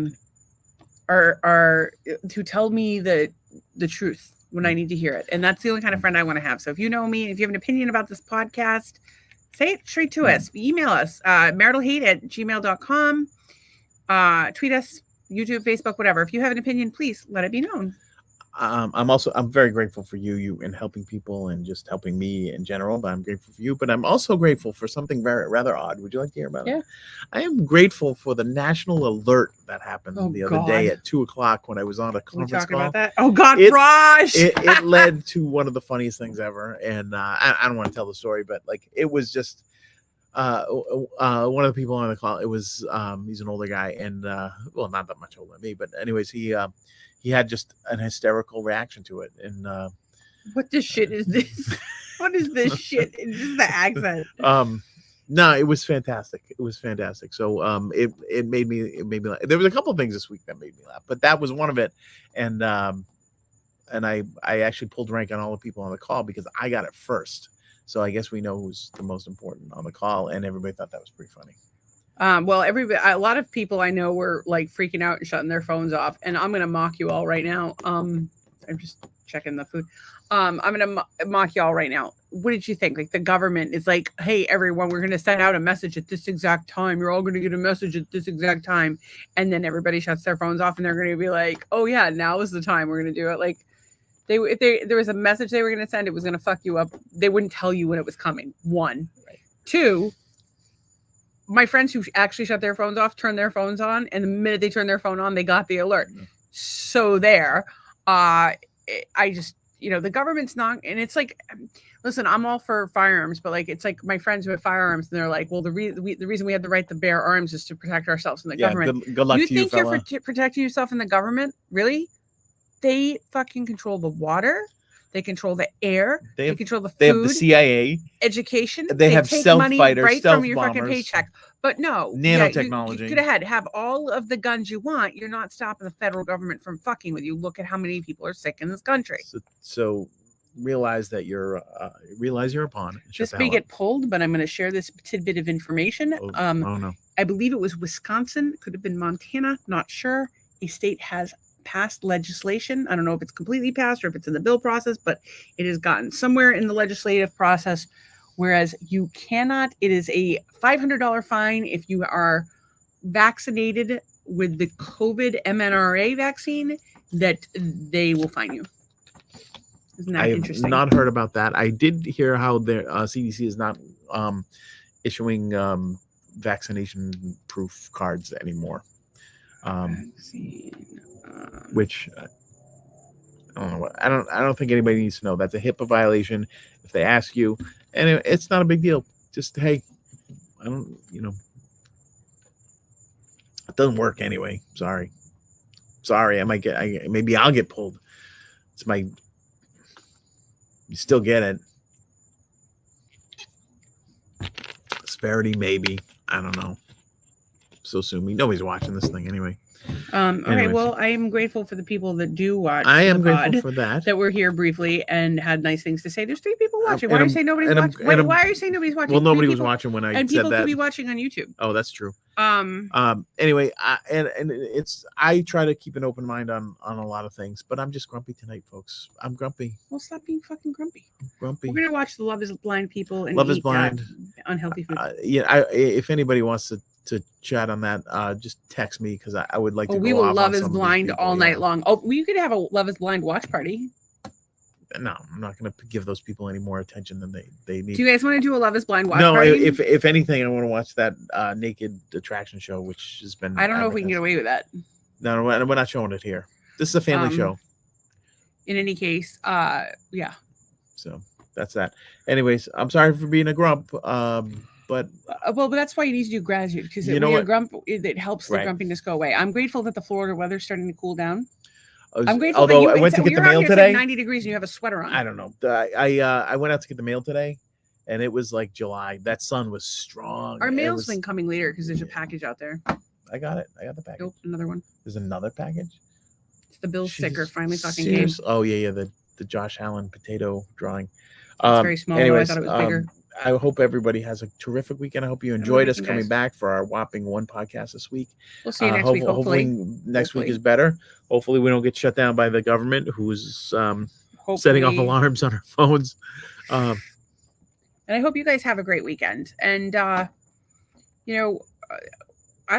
who tell me the truth when I need to hear it, and that's the only kind of friend I want to have. So if you know me, if you have an opinion about this podcast, say it straight to us. Email us, maritalhate@gmail.com. Tweet us, YouTube, Facebook, whatever. If you have an opinion, please let it be known. I'm very grateful for you and helping people and just helping me in general, but I'm grateful for you. But I'm also grateful for something rather odd. Would you like to hear about it? I am grateful for the national alert that happened the other day at 2:00 when I was on a conference call. About that? Oh God, Raj! It led to one of the funniest things ever. And I don't want to tell the story, but like it was just one of the people on the call. It was he's an older guy and well, not that much older than me, but anyways, he had just an hysterical reaction to it. And what the shit is this? What is this shit? It's just the accent. No, it was fantastic. It was fantastic. So it made me laugh. There was a couple of things this week that made me laugh, but that was one of it. And I actually pulled rank on all the people on the call because I got it first. So I guess we know who's the most important on the call, and everybody thought that was pretty funny. Well, a lot of people I know were like freaking out and shutting their phones off, and I'm gonna mock you all right now. I'm just checking the food. I'm gonna mock you all right now. What did you think? Like the government is like, hey, everyone, we're gonna send out a message at this exact time. You're all gonna get a message at this exact time, and then everybody shuts their phones off, and they're gonna be like, oh yeah, now is the time we're gonna do it. Like if there was a message they were gonna send, it was gonna fuck you up. They wouldn't tell you when it was coming. One, right. Two. My friends who actually shut their phones off turned their phones on, and the minute they turned their phone on, they got the alert. Mm-hmm. So there, I just, the government's not, and it's like, listen, I'm all for firearms, but like, it's like my friends who have firearms, and they're like, well, the reason we have the right to bear arms is to protect ourselves from the government. Good luck you to you, fella. You think you're protecting yourself from the government? Really? They fucking control the water. They control the air. They control the food. They have the CIA. Education. They have take stealth money fighters, right stealth from your bombers, fucking paycheck. But no. Nanotechnology. You could have all of the guns you want. You're not stopping the federal government from fucking with you. Look at how many people are sick in this country. So realize that realize you're a pawn. This may get pulled, but I'm going to share this tidbit of information. Oh no. I believe it was Wisconsin. Could have been Montana. Not sure. A state has passed legislation. I don't know if it's completely passed or if it's in the bill process, but it has gotten somewhere in the legislative process. Whereas you cannot, it is a $500 fine if you are vaccinated with the COVID mRNA vaccine, that they will fine you. Isn't that interesting? I've not heard about that. I did hear how their CDC is not issuing vaccination proof cards anymore. Which I don't know what I don't think anybody needs to know. That's a HIPAA violation. If they ask you, and it's not a big deal. Just hey, I don't, it doesn't work anyway. Sorry. I might get. Maybe I'll get pulled. You still get it. Severity, maybe. I don't know. So soon. Nobody's watching this thing anyway. Okay, well, I am grateful for the people that do watch. I am grateful for that. That were here briefly and had nice things to say. There's 3 people watching. Why are you saying nobody's watching? Why are you saying nobody's watching? Well, nobody was watching when I said that. And people could be watching on YouTube. Oh, that's true. Anyway, I try to keep an open mind on a lot of things, but I'm just grumpy tonight, folks. I'm grumpy. Well, stop being fucking grumpy. I'm grumpy. We're gonna watch the Love Is Blind people and Love Is Blind. Unhealthy food. If anybody wants to chat on that, just text me because I would like to. We will Love Is Blind all night long. Oh, we could have a Love Is Blind watch party. No, I'm not going to give those people any more attention than they need. Do you guys want to do a Love Is Blind watch party? No, if anything, I want to watch that naked attraction show, which has been. I don't know if we can get away with that. No, we're not showing it here. This is a family show. In any case, yeah. So that's that. Anyways, I'm sorry for being a grump. But that's why you need to do gratitude, because when you're grump, it helps the grumpiness go away. I'm grateful that the Florida weather's starting to cool down. I'm grateful that I went to get the mail today. It's like 90 degrees and you have a sweater on. I don't know. I went out to get the mail today, and it was like July. That sun was strong. Our mail's been coming later because there's a package out there. I got it. I got the package. Nope, another one. There's another package. It's the Bill sticker finally fucking came. Oh yeah, the Josh Allen potato drawing. It's very small. Anyways, I thought it was bigger. I hope everybody has a terrific weekend. I hope you enjoyed us coming back for our whopping 1 podcast this week. We'll see you next week. Hopefully next week is better. Hopefully we don't get shut down by the government, who's setting off alarms on our phones. And I hope you guys have a great weekend. And I don't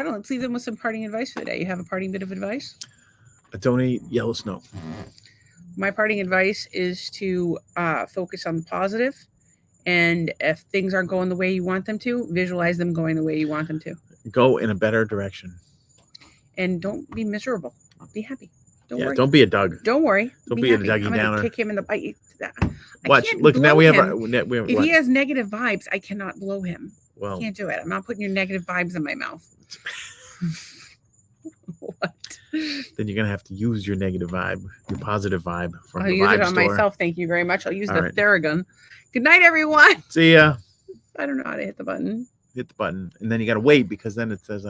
know. Let's leave them with some parting advice for the day. You have a parting bit of advice? Don't eat yellow snow. My parting advice is to focus on the positive. And if things aren't going the way you want them to, visualize them going the way you want them to. Go in a better direction. And don't be miserable. Be happy. Don't worry. Don't be a Doug. Don't worry. Don't be a Dougie Downer. I'm going to kick him in the bite. Watch. Look, now we have if he has negative vibes, I cannot blow him. Well, I can't do it. I'm not putting your negative vibes in my mouth. What? Then you're going to have to use your negative vibe, your positive vibe from I'll the use vibe it on store. myself. Thank you very much. I'll use the Theragun. Good night, everyone. See ya. I don't know how to hit the button. Hit the button. And then you got to wait because then it says like,